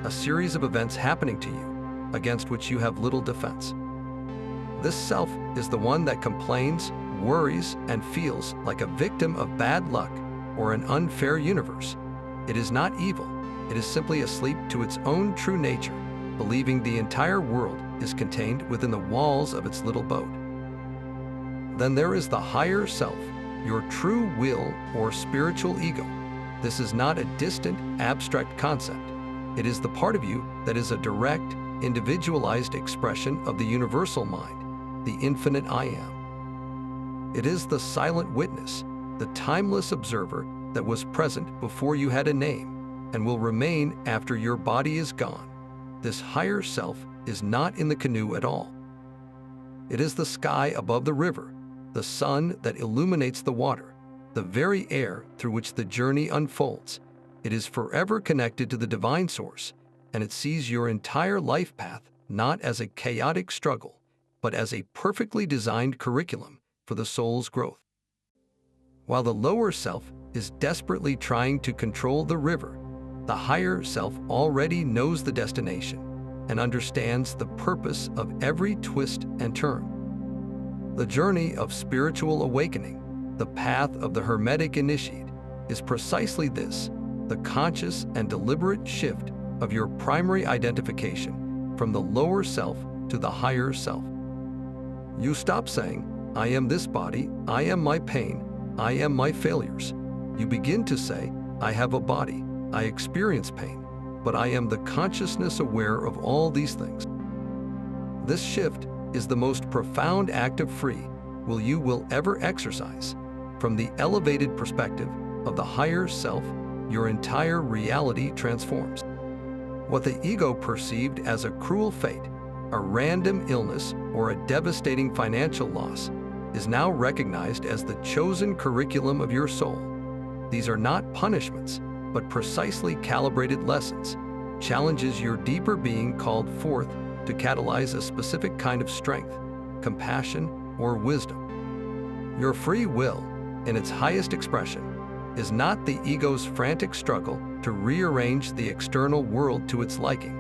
a series of events happening to you, against which you have little defense. This self is the one that complains, worries, and feels like a victim of bad luck or an unfair universe. It is not evil. It is simply asleep to its own true nature, believing the entire world is contained within the walls of its little boat. Then there is the higher self, your true will or spiritual ego. This is not a distant, abstract concept. It is the part of you that is a direct, individualized expression of the universal mind, the infinite I Am. It is the silent witness, the timeless observer that was present before you had a name and will remain after your body is gone. This higher self is not in the canoe at all. It is the sky above the river, the sun that illuminates the water, the very air through which the journey unfolds. It is forever connected to the divine source, and it sees your entire life path not as a chaotic struggle, but as a perfectly designed curriculum for the soul's growth. While the lower self is desperately trying to control the river, the higher self already knows the destination and understands the purpose of every twist and turn. The journey of spiritual awakening, the path of the Hermetic initiate, is precisely this, the conscious and deliberate shift of your primary identification from the lower self to the higher self. You stop saying, I am this body, I am my pain, I am my failures. You begin to say, I have a body, I experience pain, but I am the consciousness aware of all these things. This shift is the most profound act of free will you will ever exercise. From the elevated perspective of the higher self, your entire reality transforms. What the ego perceived as a cruel fate, a random illness, or a devastating financial loss is now recognized as the chosen curriculum of your soul. These are not punishments, but precisely calibrated lessons, challenges your deeper being called forth to catalyze a specific kind of strength, compassion, or wisdom. Your free will, in its highest expression, is not the ego's frantic struggle to rearrange the external world to its liking.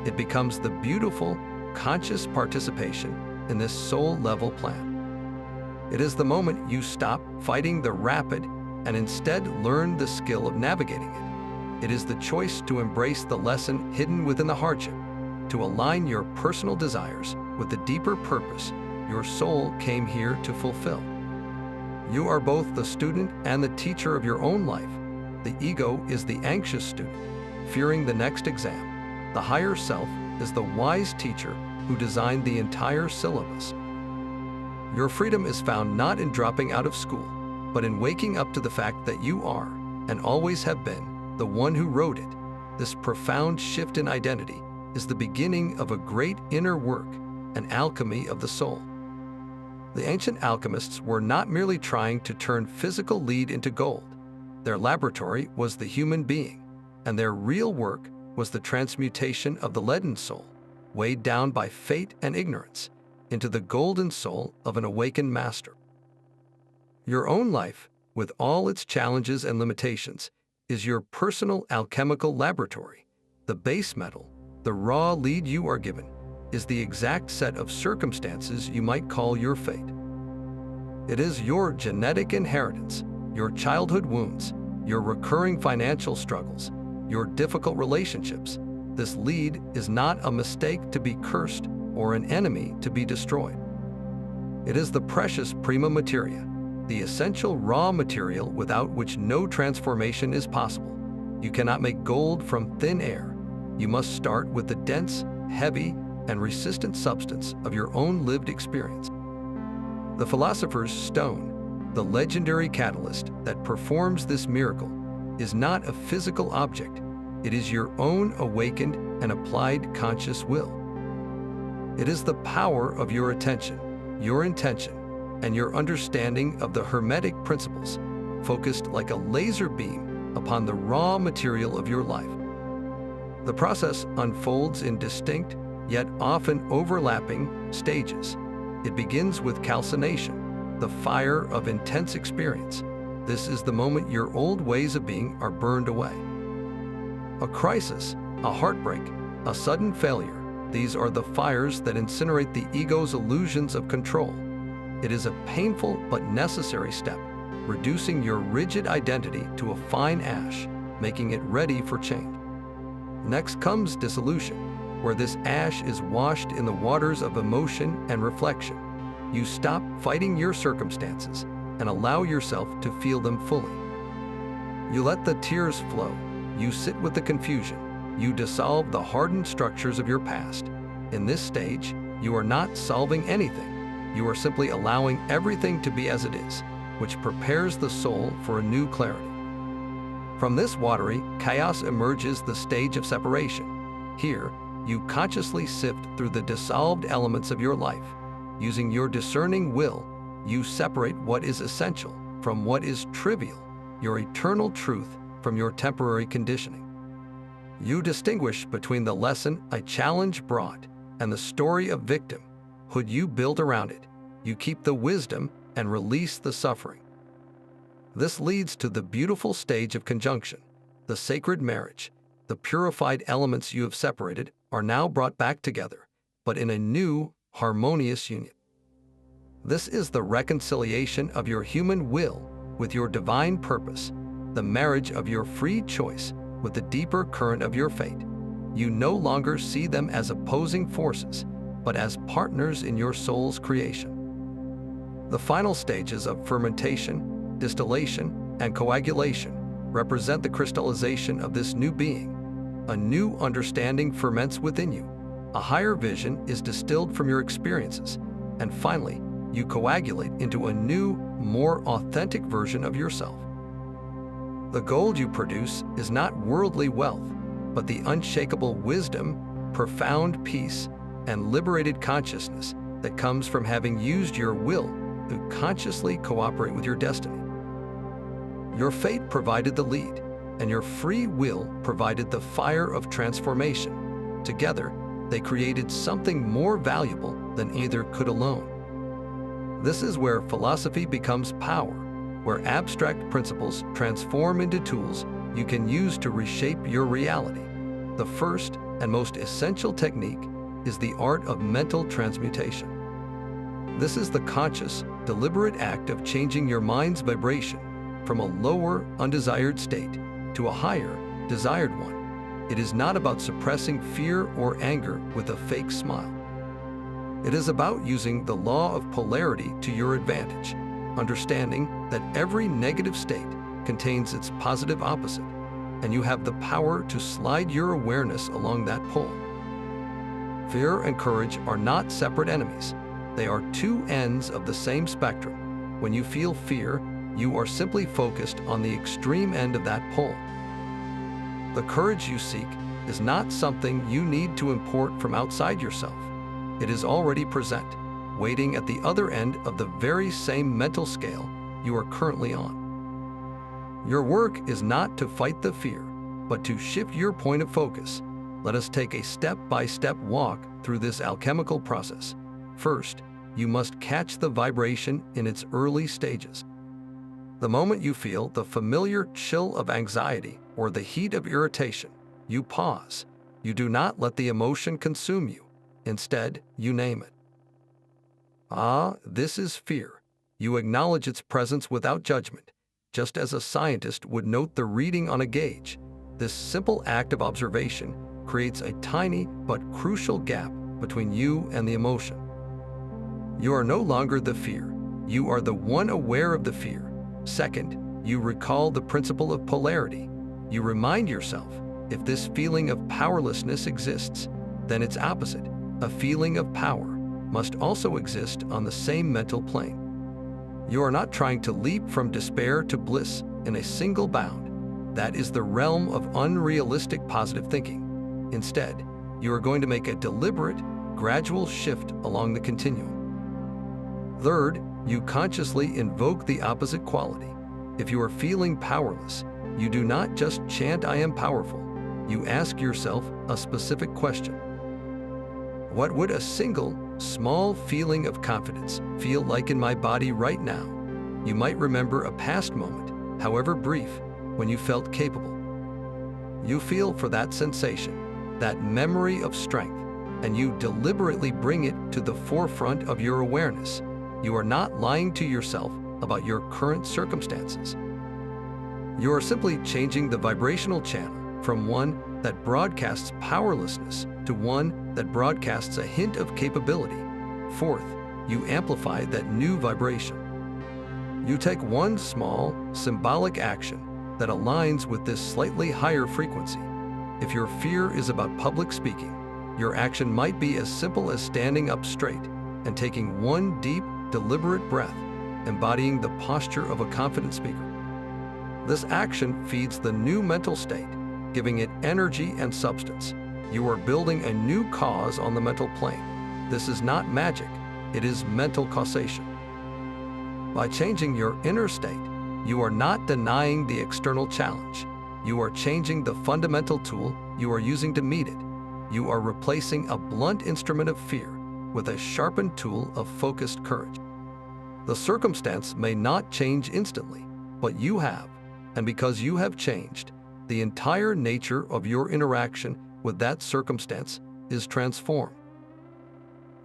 It becomes the beautiful, conscious participation in this soul-level plan. It is the moment you stop fighting the rapid and instead learn the skill of navigating it. It is the choice to embrace the lesson hidden within the hardship, to align your personal desires with the deeper purpose your soul came here to fulfill. You are both the student and the teacher of your own life. The ego is the anxious student, fearing the next exam. The higher self is the wise teacher who designed the entire syllabus. Your freedom is found not in dropping out of school, but in waking up to the fact that you are, and always have been, the one who wrote it. This profound shift in identity is the beginning of a great inner work, an alchemy of the soul. The ancient alchemists were not merely trying to turn physical lead into gold. Their laboratory was the human being, and their real work was the transmutation of the leaden soul, weighed down by fate and ignorance, into the golden soul of an awakened master. Your own life, with all its challenges and limitations, is your personal alchemical laboratory. The base metal, the raw lead you are given, is the exact set of circumstances you might call your fate. It is your genetic inheritance, your childhood wounds, your recurring financial struggles, your difficult relationships. This lead is not a mistake to be cursed or an enemy to be destroyed. It is the precious prima materia, the essential raw material without which no transformation is possible. You cannot make gold from thin air. You must start with the dense, heavy, and resistant substance of your own lived experience. The philosopher's stone, the legendary catalyst that performs this miracle, is not a physical object. It is your own awakened and applied conscious will. It is the power of your attention, your intention, and your understanding of the Hermetic principles, focused like a laser beam upon the raw material of your life. The process unfolds in distinct, yet often overlapping, stages. It begins with calcination, the fire of intense experience. This is the moment your old ways of being are burned away. A crisis, a heartbreak, a sudden failure, these are the fires that incinerate the ego's illusions of control. It is a painful but necessary step, reducing your rigid identity to a fine ash, making it ready for change. Next comes dissolution, where this ash is washed in the waters of emotion and reflection. You stop fighting your circumstances and allow yourself to feel them fully. You let the tears flow. You sit with the confusion. You dissolve the hardened structures of your past. In this stage, you are not solving anything. You are simply allowing everything to be as it is, which prepares the soul for a new clarity. From this watery chaos emerges the stage of separation. Here, you consciously sift through the dissolved elements of your life. Using your discerning will, you separate what is essential from what is trivial, your eternal truth from your temporary conditioning. You distinguish between the lesson a challenge brought and the story of victimhood you build around it. You keep the wisdom and release the suffering. This leads to the beautiful stage of conjunction, the sacred marriage. The purified elements you have separated are now brought back together, but in a new, harmonious union. This is the reconciliation of your human will with your divine purpose, the marriage of your free choice with the deeper current of your fate. You no longer see them as opposing forces, but as partners in your soul's creation. The final stages of fermentation, distillation, and coagulation represent the crystallization of this new being. A new understanding ferments within you. A higher vision is distilled from your experiences. And finally, you coagulate into a new, more authentic version of yourself. The gold you produce is not worldly wealth, but the unshakable wisdom, profound peace, and liberated consciousness that comes from having used your will to consciously cooperate with your destiny. Your fate provided the lead, and your free will provided the fire of transformation. Together, they created something more valuable than either could alone. This is where philosophy becomes power, where abstract principles transform into tools you can use to reshape your reality. The first and most essential technique is the art of mental transmutation. This is the conscious, deliberate act of changing your mind's vibration from a lower, undesired state to a higher, desired one. It is not about suppressing fear or anger with a fake smile. It is about using the law of polarity to your advantage, understanding that every negative state contains its positive opposite, and you have the power to slide your awareness along that pole. Fear and courage are not separate enemies. They are two ends of the same spectrum. When you feel fear, you are simply focused on the extreme end of that pole. The courage you seek is not something you need to import from outside yourself. It is already present, waiting at the other end of the very same mental scale you are currently on. Your work is not to fight the fear, but to shift your point of focus. Let us take a step-by-step walk through this alchemical process. First, you must catch the vibration in its early stages. The moment you feel the familiar chill of anxiety or the heat of irritation, you pause. You do not let the emotion consume you. Instead, you name it. Ah, this is fear. You acknowledge its presence without judgment, just as a scientist would note the reading on a gauge. This simple act of observation creates a tiny but crucial gap between you and the emotion. You are no longer the fear. You are the one aware of the fear. Second, you recall the principle of polarity. You remind yourself, if this feeling of powerlessness exists, then its opposite, a feeling of power, must also exist on the same mental plane. You are not trying to leap from despair to bliss in a single bound. That is the realm of unrealistic positive thinking. Instead, you are going to make a deliberate, gradual shift along the continuum. Third, you consciously invoke the opposite quality. If you are feeling powerless, you do not just chant, "I am powerful." You ask yourself a specific question. What would a single, small feeling of confidence feel like in my body right now? You might remember a past moment, however brief, when you felt capable. You feel for that sensation, that memory of strength, and you deliberately bring it to the forefront of your awareness. You are not lying to yourself about your current circumstances. You are simply changing the vibrational channel from one that broadcasts powerlessness to one that broadcasts a hint of capability. Fourth, you amplify that new vibration. You take one small, symbolic action that aligns with this slightly higher frequency. If your fear is about public speaking, your action might be as simple as standing up straight and taking one deep, deliberate breath, embodying the posture of a confident speaker. This action feeds the new mental state, giving it energy and substance. You are building a new cause on the mental plane. This is not magic, it is mental causation. By changing your inner state, you are not denying the external challenge. You are changing the fundamental tool you are using to meet it. You are replacing a blunt instrument of fear with a sharpened tool of focused courage. The circumstance may not change instantly, but you have, and because you have changed, the entire nature of your interaction with that circumstance is transformed.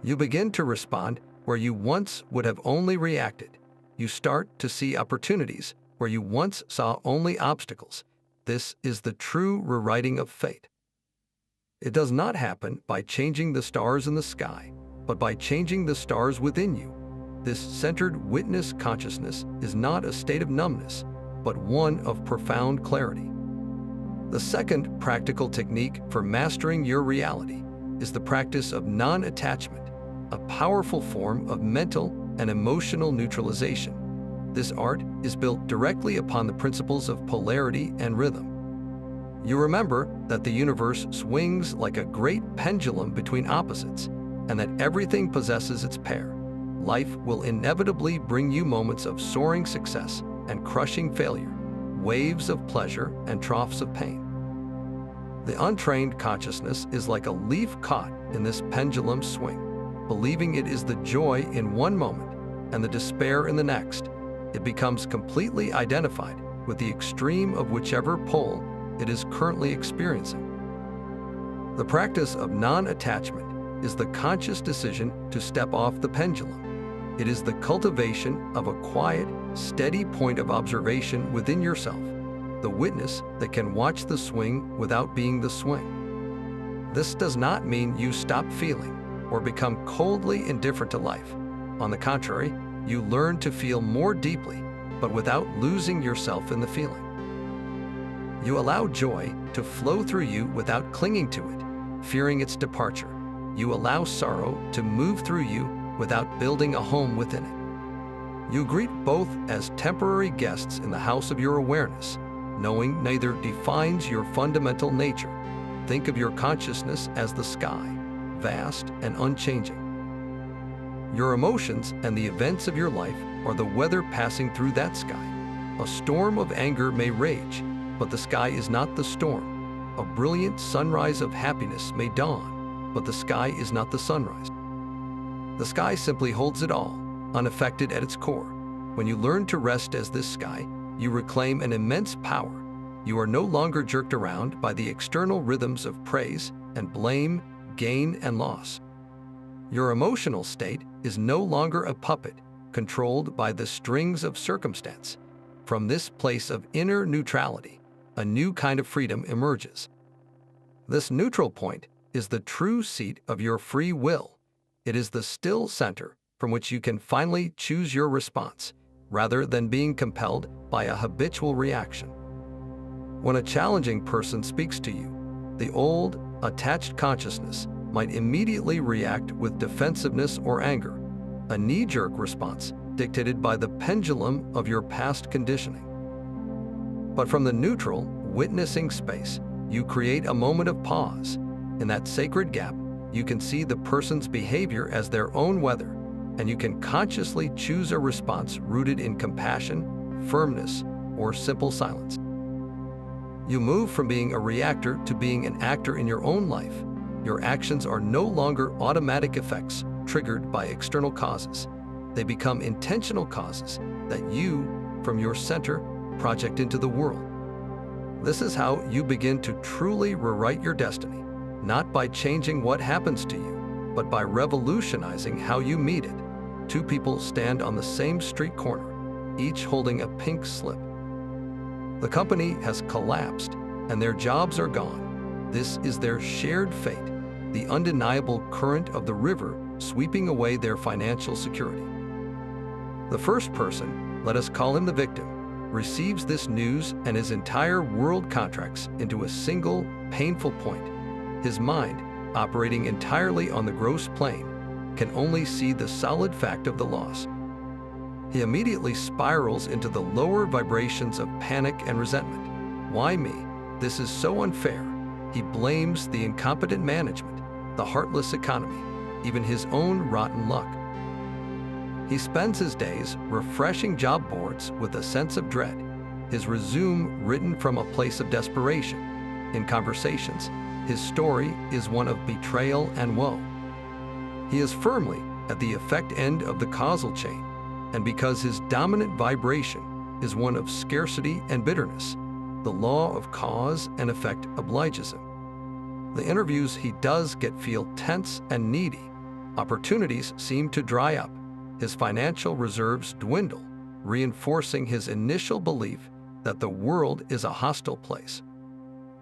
You begin to respond where you once would have only reacted. You start to see opportunities where you once saw only obstacles. This is the true rewriting of fate. It does not happen by changing the stars in the sky, but by changing the stars within you. This centered witness consciousness is not a state of numbness, but one of profound clarity. The second practical technique for mastering your reality is the practice of non-attachment, a powerful form of mental and emotional neutralization. This art is built directly upon the principles of polarity and rhythm. You remember that the universe swings like a great pendulum between opposites, and that everything possesses its pair. Life will inevitably bring you moments of soaring success and crushing failure, waves of pleasure and troughs of pain. The untrained consciousness is like a leaf caught in this pendulum swing, believing it is the joy in one moment and the despair in the next. It becomes completely identified with the extreme of whichever pole it is currently experiencing. The practice of non-attachment is the conscious decision to step off the pendulum. It is the cultivation of a quiet, steady point of observation within yourself, the witness that can watch the swing without being the swing. This does not mean you stop feeling or become coldly indifferent to life. On the contrary, you learn to feel more deeply, but without losing yourself in the feeling. You allow joy to flow through you without clinging to it, fearing its departure. You allow sorrow to move through you without building a home within it. You greet both as temporary guests in the house of your awareness, knowing neither defines your fundamental nature. Think of your consciousness as the sky, vast and unchanging. Your emotions and the events of your life are the weather passing through that sky. A storm of anger may rage, but the sky is not the storm. A brilliant sunrise of happiness may dawn, but the sky is not the sunrise. The sky simply holds it all, unaffected at its core. When you learn to rest as this sky, you reclaim an immense power. You are no longer jerked around by the external rhythms of praise and blame, gain and loss. Your emotional state is no longer a puppet controlled by the strings of circumstance. From this place of inner neutrality, a new kind of freedom emerges. This neutral point is the true seat of your free will. It is the still center from which you can finally choose your response, rather than being compelled by a habitual reaction. When a challenging person speaks to you, the old, attached consciousness might immediately react with defensiveness or anger, a knee-jerk response dictated by the pendulum of your past conditioning. But from the neutral, witnessing space, you create a moment of pause. In that sacred gap, you can see the person's behavior as their own weather, and you can consciously choose a response rooted in compassion, firmness, or simple silence. You move from being a reactor to being an actor in your own life. Your actions are no longer automatic effects triggered by external causes. They become intentional causes that you, from your center, project into the world. This is how you begin to truly rewrite your destiny, not by changing what happens to you, but by revolutionizing how you meet it. Two people stand on the same street corner, each holding a pink slip. The company has collapsed, and their jobs are gone. This is their shared fate, the undeniable current of the river sweeping away their financial security. The first person, let us call him the victim, receives this news and his entire world contracts into a single, painful point. His mind, operating entirely on the gross plane, can only see the solid fact of the loss. He immediately spirals into the lower vibrations of panic and resentment. Why me? This is so unfair. He blames the incompetent management, the heartless economy, even his own rotten luck. He spends his days refreshing job boards with a sense of dread, his resume written from a place of desperation. In conversations, his story is one of betrayal and woe. He is firmly at the effect end of the causal chain, and because his dominant vibration is one of scarcity and bitterness, the law of cause and effect obliges him. The interviews he does get feel tense and needy. Opportunities seem to dry up. His financial reserves dwindle, reinforcing his initial belief that the world is a hostile place.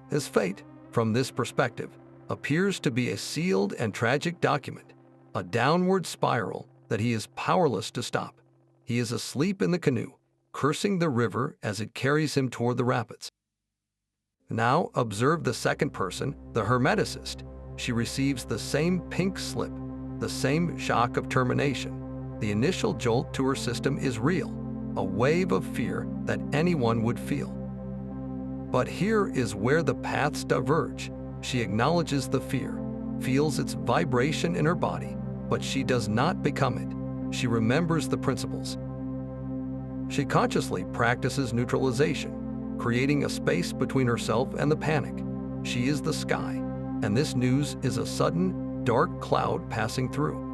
His fate, from this perspective, appears to be a sealed and tragic document, a downward spiral that he is powerless to stop. He is asleep in the canoe, cursing the river as it carries him toward the rapids. Now observe the second person, the Hermeticist. She receives the same pink slip, the same shock of termination. The initial jolt to her system is real, a wave of fear that anyone would feel. But here is where the paths diverge. She acknowledges the fear, feels its vibration in her body, but she does not become it. She remembers the principles. She consciously practices neutralization, creating a space between herself and the panic. She is the sky, and this news is a sudden, dark cloud passing through.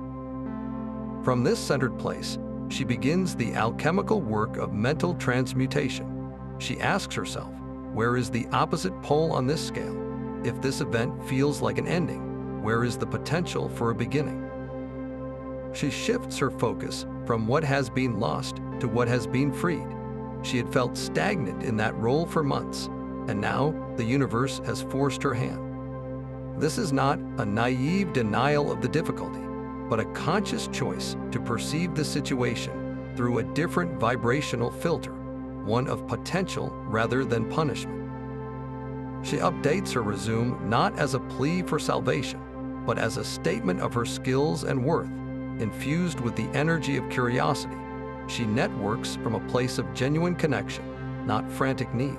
From this centered place, she begins the alchemical work of mental transmutation. She asks herself, where is the opposite pole on this scale? If this event feels like an ending, where is the potential for a beginning? She shifts her focus from what has been lost to what has been freed. She had felt stagnant in that role for months, and now the universe has forced her hand. This is not a naive denial of the difficulty, but a conscious choice to perceive the situation through a different vibrational filter, one of potential rather than punishment. She updates her resume not as a plea for salvation, but as a statement of her skills and worth, infused with the energy of curiosity. She networks from a place of genuine connection, not frantic need.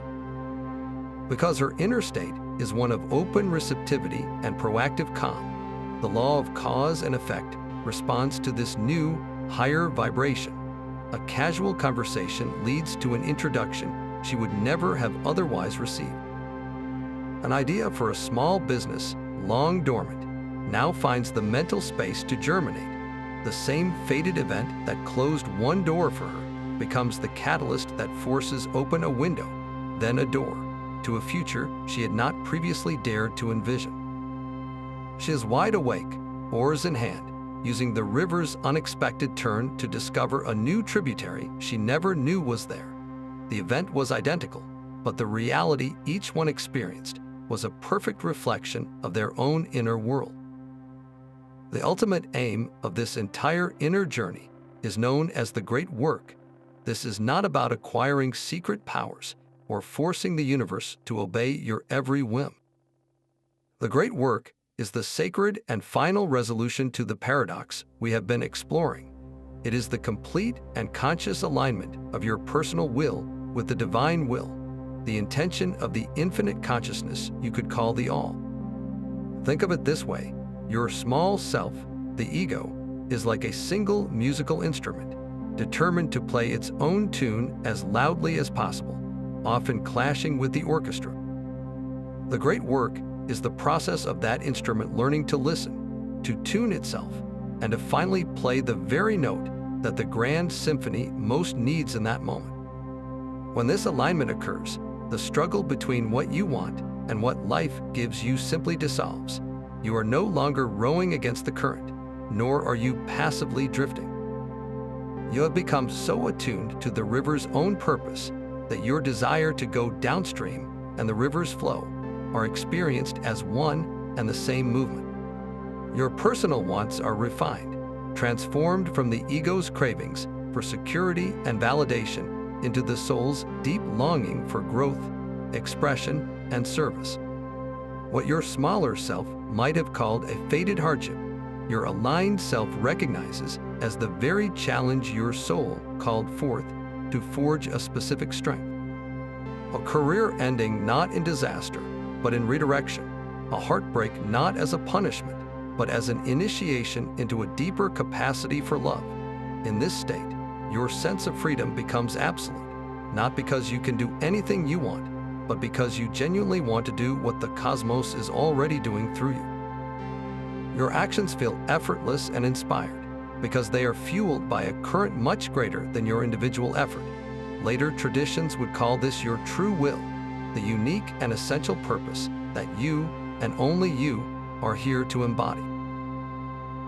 Because her inner state is one of open receptivity and proactive calm, the law of cause and effect responds to this new, higher vibration. A casual conversation leads to an introduction she would never have otherwise received. An idea for a small business, long dormant, now finds the mental space to germinate. The same fated event that closed one door for her becomes the catalyst that forces open a window, then a door, to a future she had not previously dared to envision. She is wide awake, oars in hand, using the river's unexpected turn to discover a new tributary she never knew was there. The event was identical, but the reality each one experienced was a perfect reflection of their own inner world. The ultimate aim of this entire inner journey is known as the Great Work. This is not about acquiring secret powers or forcing the universe to obey your every whim. The Great Work is the sacred and final resolution to the paradox we have been exploring. It is the complete and conscious alignment of your personal will with the divine will, the intention of the infinite consciousness you could call the All. Think of it this way. Your small self, the ego, is like a single musical instrument, determined to play its own tune as loudly as possible, often clashing with the orchestra. The Great Work is the process of that instrument learning to listen, to tune itself, and to finally play the very note that the grand symphony most needs in that moment. When this alignment occurs, the struggle between what you want and what life gives you simply dissolves. You are no longer rowing against the current, nor are you passively drifting. You have become so attuned to the river's own purpose that your desire to go downstream and the river's flow are experienced as one and the same movement. Your personal wants are refined, transformed from the ego's cravings for security and validation into the soul's deep longing for growth, expression, and service. What your smaller self might have called a fated hardship, your aligned self recognizes as the very challenge your soul called forth to forge a specific strength. A career ending not in disaster, but in redirection. A heartbreak not as a punishment, but as an initiation into a deeper capacity for love. In this state, your sense of freedom becomes absolute, not because you can do anything you want, but because you genuinely want to do what the cosmos is already doing through you. Your actions feel effortless and inspired because they are fueled by a current much greater than your individual effort. Later traditions would call this your true will, the unique and essential purpose that you, and only you, are here to embody.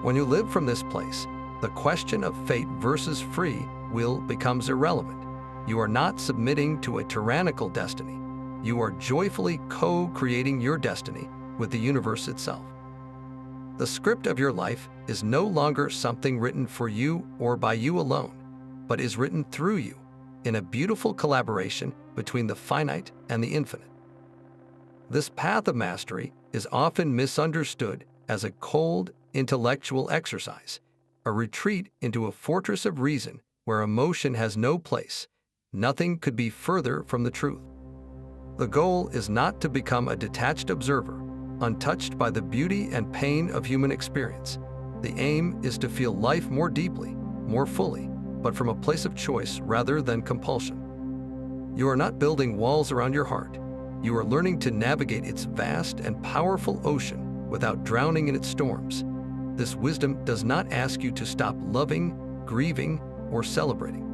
When you live from this place, the question of fate versus free will becomes irrelevant. You are not submitting to a tyrannical destiny. You are joyfully co-creating your destiny with the universe itself. The script of your life is no longer something written for you or by you alone, but is written through you in a beautiful collaboration between the finite and the infinite. This path of mastery is often misunderstood as a cold, intellectual exercise, a retreat into a fortress of reason where emotion has no place. Nothing could be further from the truth. The goal is not to become a detached observer, untouched by the beauty and pain of human experience. The aim is to feel life more deeply, more fully, but from a place of choice rather than compulsion. You are not building walls around your heart. You are learning to navigate its vast and powerful ocean without drowning in its storms. This wisdom does not ask you to stop loving, grieving, or celebrating.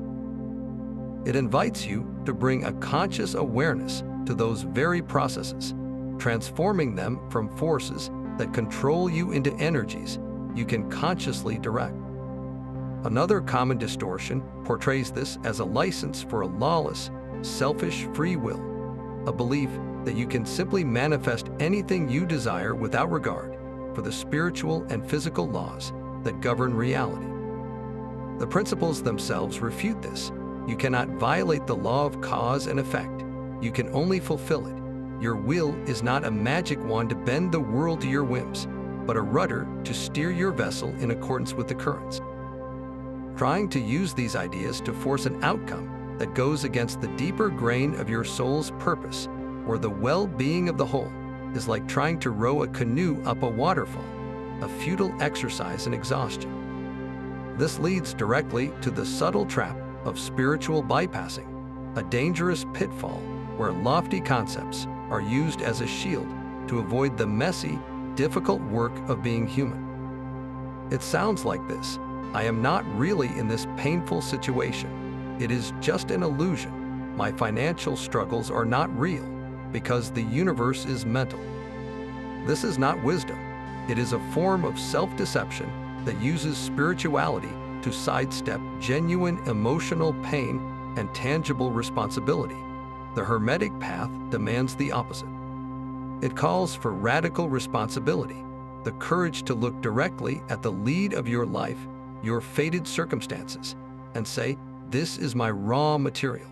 It invites you to bring a conscious awareness to those very processes, transforming them from forces that control you into energies you can consciously direct. Another common distortion portrays this as a license for a lawless, selfish free will, a belief that you can simply manifest anything you desire without regard for the spiritual and physical laws that govern reality. The principles themselves refute this. You cannot violate the law of cause and effect. You can only fulfill it. Your will is not a magic wand to bend the world to your whims, but a rudder to steer your vessel in accordance with the currents. Trying to use these ideas to force an outcome that goes against the deeper grain of your soul's purpose or the well-being of the whole is like trying to row a canoe up a waterfall, a futile exercise in exhaustion. This leads directly to the subtle trap of spiritual bypassing, a dangerous pitfall where lofty concepts are used as a shield to avoid the messy, difficult work of being human. It sounds like this: I am not really in this painful situation. It is just an illusion. My financial struggles are not real because the universe is mental. This is not wisdom. It is a form of self-deception that uses spirituality to sidestep genuine emotional pain and tangible responsibility. The Hermetic path demands the opposite. It calls for radical responsibility, the courage to look directly at the lead of your life, your fated circumstances, and say, "This is my raw material.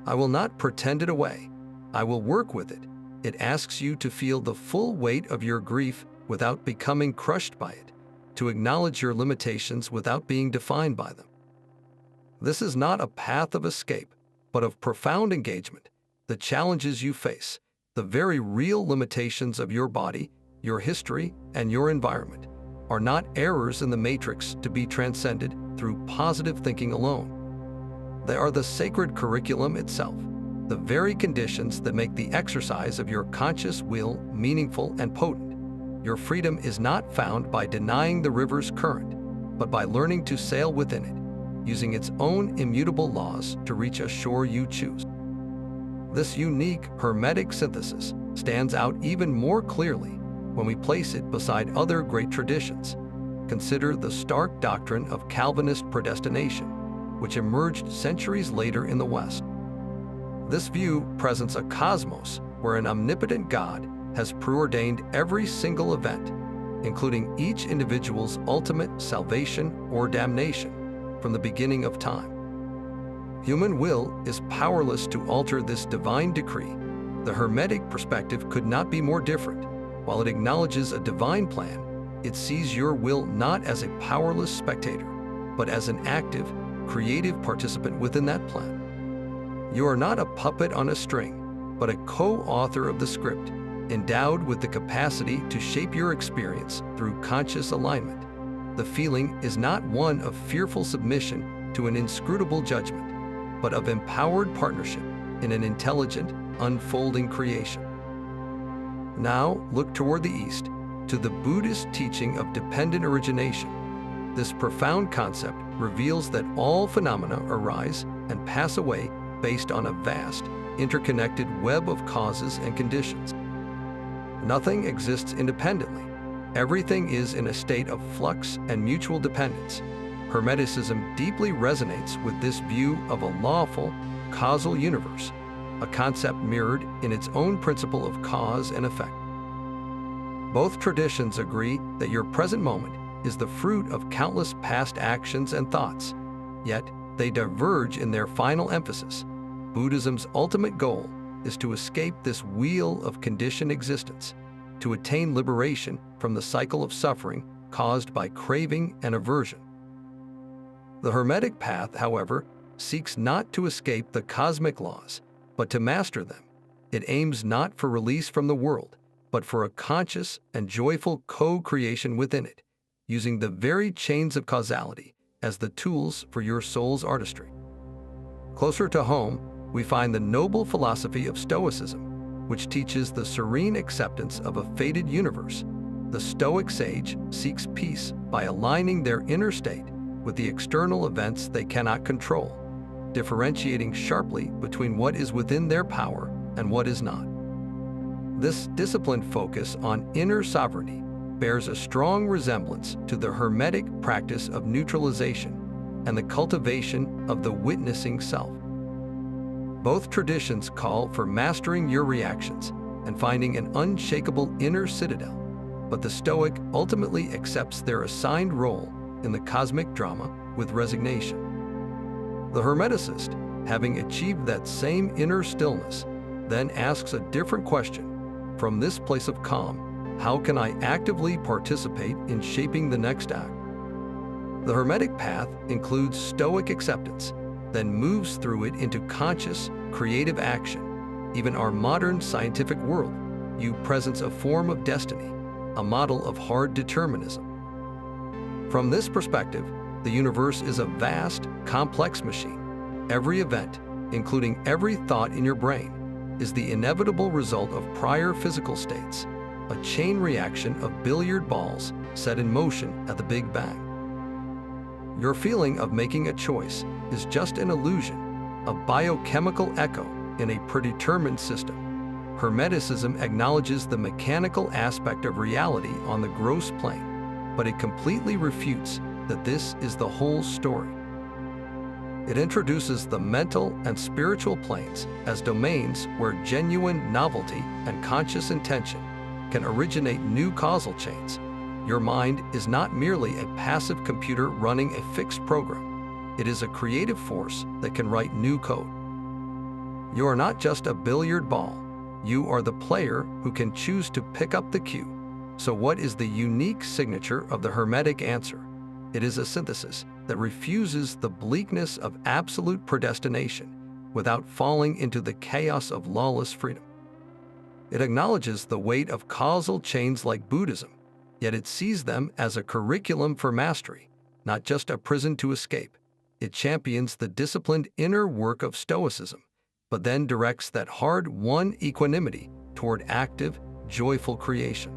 I will not pretend it away. I will work with it." It asks you to feel the full weight of your grief without becoming crushed by it, to acknowledge your limitations without being defined by them. This is not a path of escape, but of profound engagement. The challenges you face, the very real limitations of your body, your history, and your environment, are not errors in the matrix to be transcended through positive thinking alone. They are the sacred curriculum itself, the very conditions that make the exercise of your conscious will meaningful and potent. Your freedom is not found by denying the river's current, but by learning to sail within it, using its own immutable laws to reach a shore you choose. This unique Hermetic synthesis stands out even more clearly when we place it beside other great traditions. Consider the stark doctrine of Calvinist predestination, which emerged centuries later in the West. This view presents a cosmos where an omnipotent God has preordained every single event, including each individual's ultimate salvation or damnation, from the beginning of time. Human will is powerless to alter this divine decree. The Hermetic perspective could not be more different. While it acknowledges a divine plan, it sees your will not as a powerless spectator, but as an active, creative participant within that plan. You are not a puppet on a string, but a co-author of the script, endowed with the capacity to shape your experience through conscious alignment. The feeling is not one of fearful submission to an inscrutable judgment, but of empowered partnership in an intelligent, unfolding creation. Now look toward the East, to the Buddhist teaching of dependent origination. This profound concept reveals that all phenomena arise and pass away based on a vast, interconnected web of causes and conditions. Nothing exists independently. Everything is in a state of flux and mutual dependence. Hermeticism deeply resonates with this view of a lawful, causal universe, a concept mirrored in its own principle of cause and effect. Both traditions agree that your present moment is the fruit of countless past actions and thoughts, yet they diverge in their final emphasis. Buddhism's ultimate goal is to escape this wheel of conditioned existence, to attain liberation from the cycle of suffering caused by craving and aversion. The Hermetic path, however, seeks not to escape the cosmic laws, but to master them. It aims not for release from the world, but for a conscious and joyful co-creation within it, using the very chains of causality as the tools for your soul's artistry. Closer to home, we find the noble philosophy of Stoicism, which teaches the serene acceptance of a fated universe. The Stoic sage seeks peace by aligning their inner state with the external events they cannot control, differentiating sharply between what is within their power and what is not. This disciplined focus on inner sovereignty bears a strong resemblance to the Hermetic practice of neutralization and the cultivation of the witnessing self. Both traditions call for mastering your reactions and finding an unshakable inner citadel, but the Stoic ultimately accepts their assigned role in the cosmic drama with resignation. The Hermeticist, having achieved that same inner stillness, then asks a different question. From this place of calm, how can I actively participate in shaping the next act? The Hermetic path includes Stoic acceptance, then moves through it into conscious, creative action. Even our modern scientific world, you presents a form of destiny, a model of hard determinism. From this perspective, the universe is a vast, complex machine. Every event, including every thought in your brain, is the inevitable result of prior physical states, a chain reaction of billiard balls set in motion at the Big Bang. Your feeling of making a choice is just an illusion, a biochemical echo in a predetermined system. Hermeticism acknowledges the mechanical aspect of reality on the gross plane, but it completely refutes that this is the whole story. It introduces the mental and spiritual planes as domains where genuine novelty and conscious intention can originate new causal chains. Your mind is not merely a passive computer running a fixed program. It is a creative force that can write new code. You are not just a billiard ball. You are the player who can choose to pick up the cue. So what is the unique signature of the Hermetic answer? It is a synthesis that refuses the bleakness of absolute predestination without falling into the chaos of lawless freedom. It acknowledges the weight of causal chains like Buddhism, yet it sees them as a curriculum for mastery, not just a prison to escape. It champions the disciplined inner work of Stoicism, but then directs that hard-won equanimity toward active, joyful creation.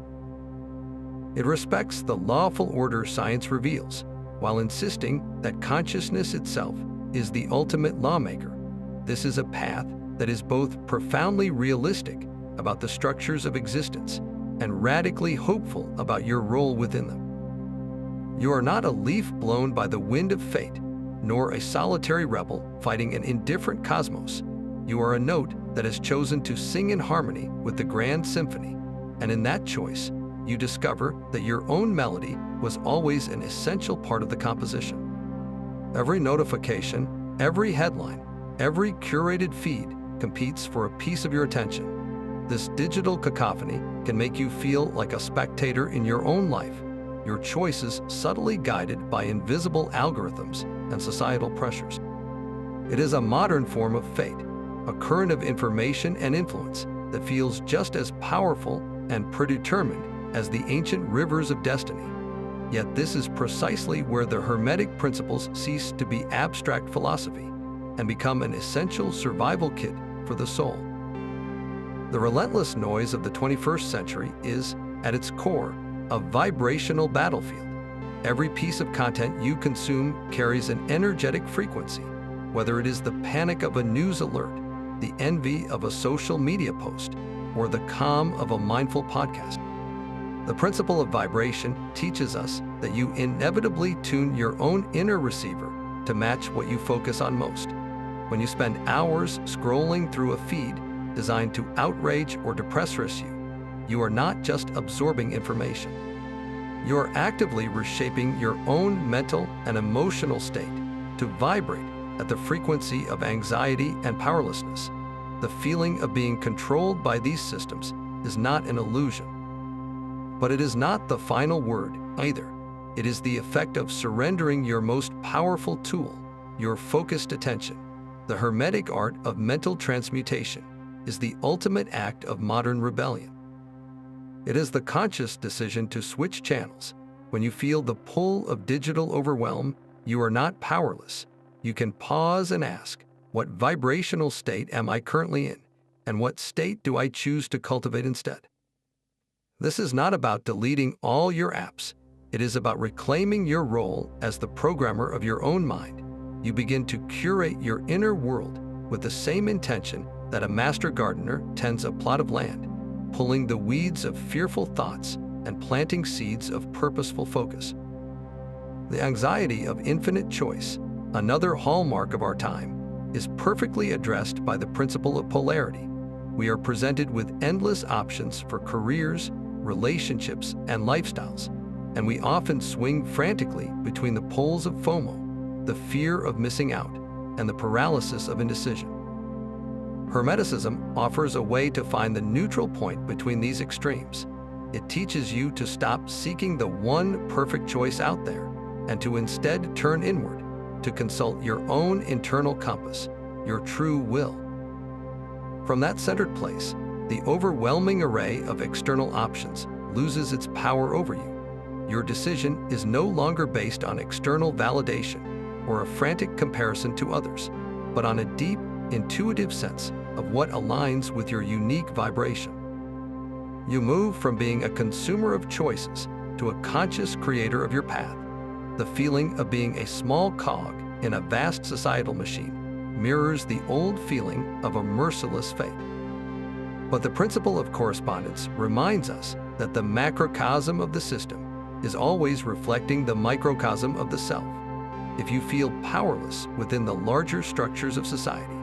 It respects the lawful order science reveals, while insisting that consciousness itself is the ultimate lawmaker. This is a path that is both profoundly realistic about the structures of existence and radically hopeful about your role within them. You are not a leaf blown by the wind of fate, nor a solitary rebel fighting an indifferent cosmos. You are a note that has chosen to sing in harmony with the grand symphony, and in that choice, you discover that your own melody was always an essential part of the composition. Every notification, every headline, every curated feed competes for a piece of your attention. This digital cacophony can make you feel like a spectator in your own life, your choices subtly guided by invisible algorithms and societal pressures. It is a modern form of fate, a current of information and influence that feels just as powerful and predetermined as the ancient rivers of destiny. Yet this is precisely where the Hermetic principles cease to be abstract philosophy and become an essential survival kit for the soul. The relentless noise of the 21st century is, at its core, a vibrational battlefield. Every piece of content you consume carries an energetic frequency, whether it is the panic of a news alert, the envy of a social media post, or the calm of a mindful podcast. The principle of vibration teaches us that you inevitably tune your own inner receiver to match what you focus on most. When you spend hours scrolling through a feed designed to outrage or depress you, you are not just absorbing information. You are actively reshaping your own mental and emotional state to vibrate at the frequency of anxiety and powerlessness. The feeling of being controlled by these systems is not an illusion. But it is not the final word either. It is the effect of surrendering your most powerful tool, your focused attention. The Hermetic art of mental transmutation is the ultimate act of modern rebellion. It is the conscious decision to switch channels. When you feel the pull of digital overwhelm, you are not powerless. You can pause and ask, what vibrational state am I currently in, and what state do I choose to cultivate instead? This is not about deleting all your apps. It is about reclaiming your role as the programmer of your own mind. You begin to curate your inner world with the same intention that a master gardener tends a plot of land, pulling the weeds of fearful thoughts and planting seeds of purposeful focus. The anxiety of infinite choice, another hallmark of our time, is perfectly addressed by the principle of polarity. We are presented with endless options for careers, relationships, and lifestyles, and we often swing frantically between the poles of FOMO, the fear of missing out, and the paralysis of indecision. Hermeticism offers a way to find the neutral point between these extremes. It teaches you to stop seeking the one perfect choice out there and to instead turn inward, to consult your own internal compass, your true will. From that centered place, the overwhelming array of external options loses its power over you. Your decision is no longer based on external validation or a frantic comparison to others, but on a deep, intuitive sense of what aligns with your unique vibration. You move from being a consumer of choices to a conscious creator of your path. The feeling of being a small cog in a vast societal machine mirrors the old feeling of a merciless fate. But the principle of correspondence reminds us that the macrocosm of the system is always reflecting the microcosm of the self. If you feel powerless within the larger structures of society,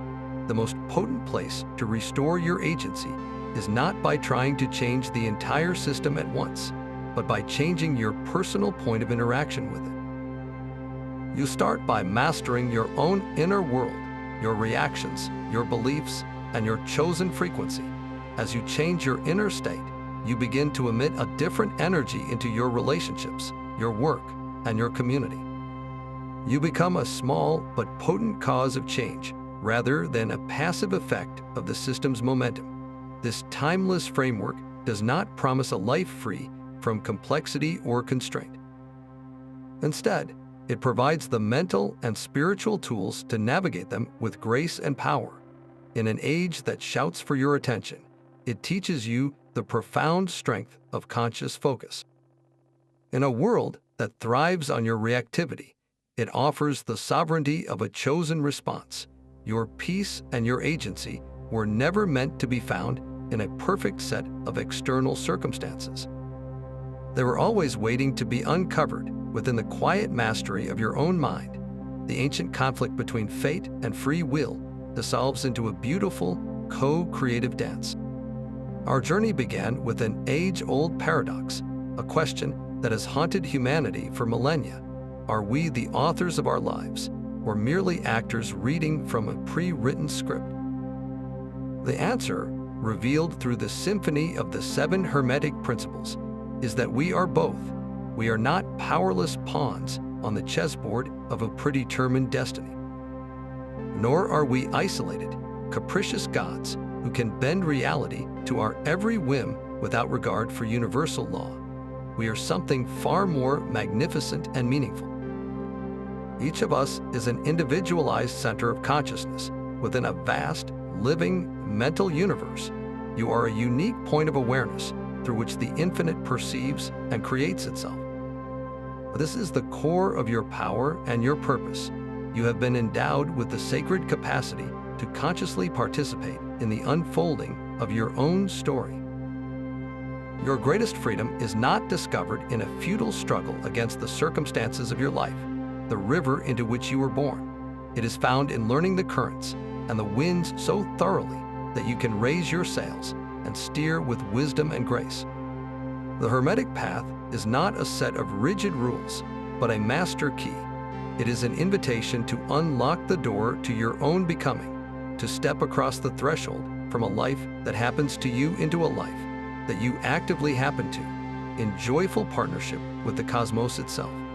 the most potent place to restore your agency is not by trying to change the entire system at once, but by changing your personal point of interaction with it. You start by mastering your own inner world, your reactions, your beliefs, and your chosen frequency. As you change your inner state, you begin to emit a different energy into your relationships, your work, and your community. You become a small but potent cause of change, rather than a passive effect of the system's momentum. This timeless framework does not promise a life free from complexity or constraint. Instead, it provides the mental and spiritual tools to navigate them with grace and power. In an age that shouts for your attention, it teaches you the profound strength of conscious focus. In a world that thrives on your reactivity, it offers the sovereignty of a chosen response. Your peace and your agency were never meant to be found in a perfect set of external circumstances. They were always waiting to be uncovered within the quiet mastery of your own mind. The ancient conflict between fate and free will dissolves into a beautiful, co-creative dance. Our journey began with an age-old paradox, a question that has haunted humanity for millennia. Are we the authors of our lives, or merely actors reading from a pre-written script? The answer, revealed through the symphony of the 7 Hermetic principles, is that we are both. We are not powerless pawns on the chessboard of a predetermined destiny. Nor are we isolated, capricious gods who can bend reality to our every whim without regard for universal law. We are something far more magnificent and meaningful. Each of us is an individualized center of consciousness within a vast, living, mental universe. You are a unique point of awareness through which the infinite perceives and creates itself. This is the core of your power and your purpose. You have been endowed with the sacred capacity to consciously participate in the unfolding of your own story. Your greatest freedom is not discovered in a futile struggle against the circumstances of your life, the river into which you were born. It is found in learning the currents and the winds so thoroughly that you can raise your sails and steer with wisdom and grace. The Hermetic path is not a set of rigid rules, but a master key. It is an invitation to unlock the door to your own becoming, to step across the threshold from a life that happens to you into a life that you actively happen to. in joyful partnership with the cosmos itself.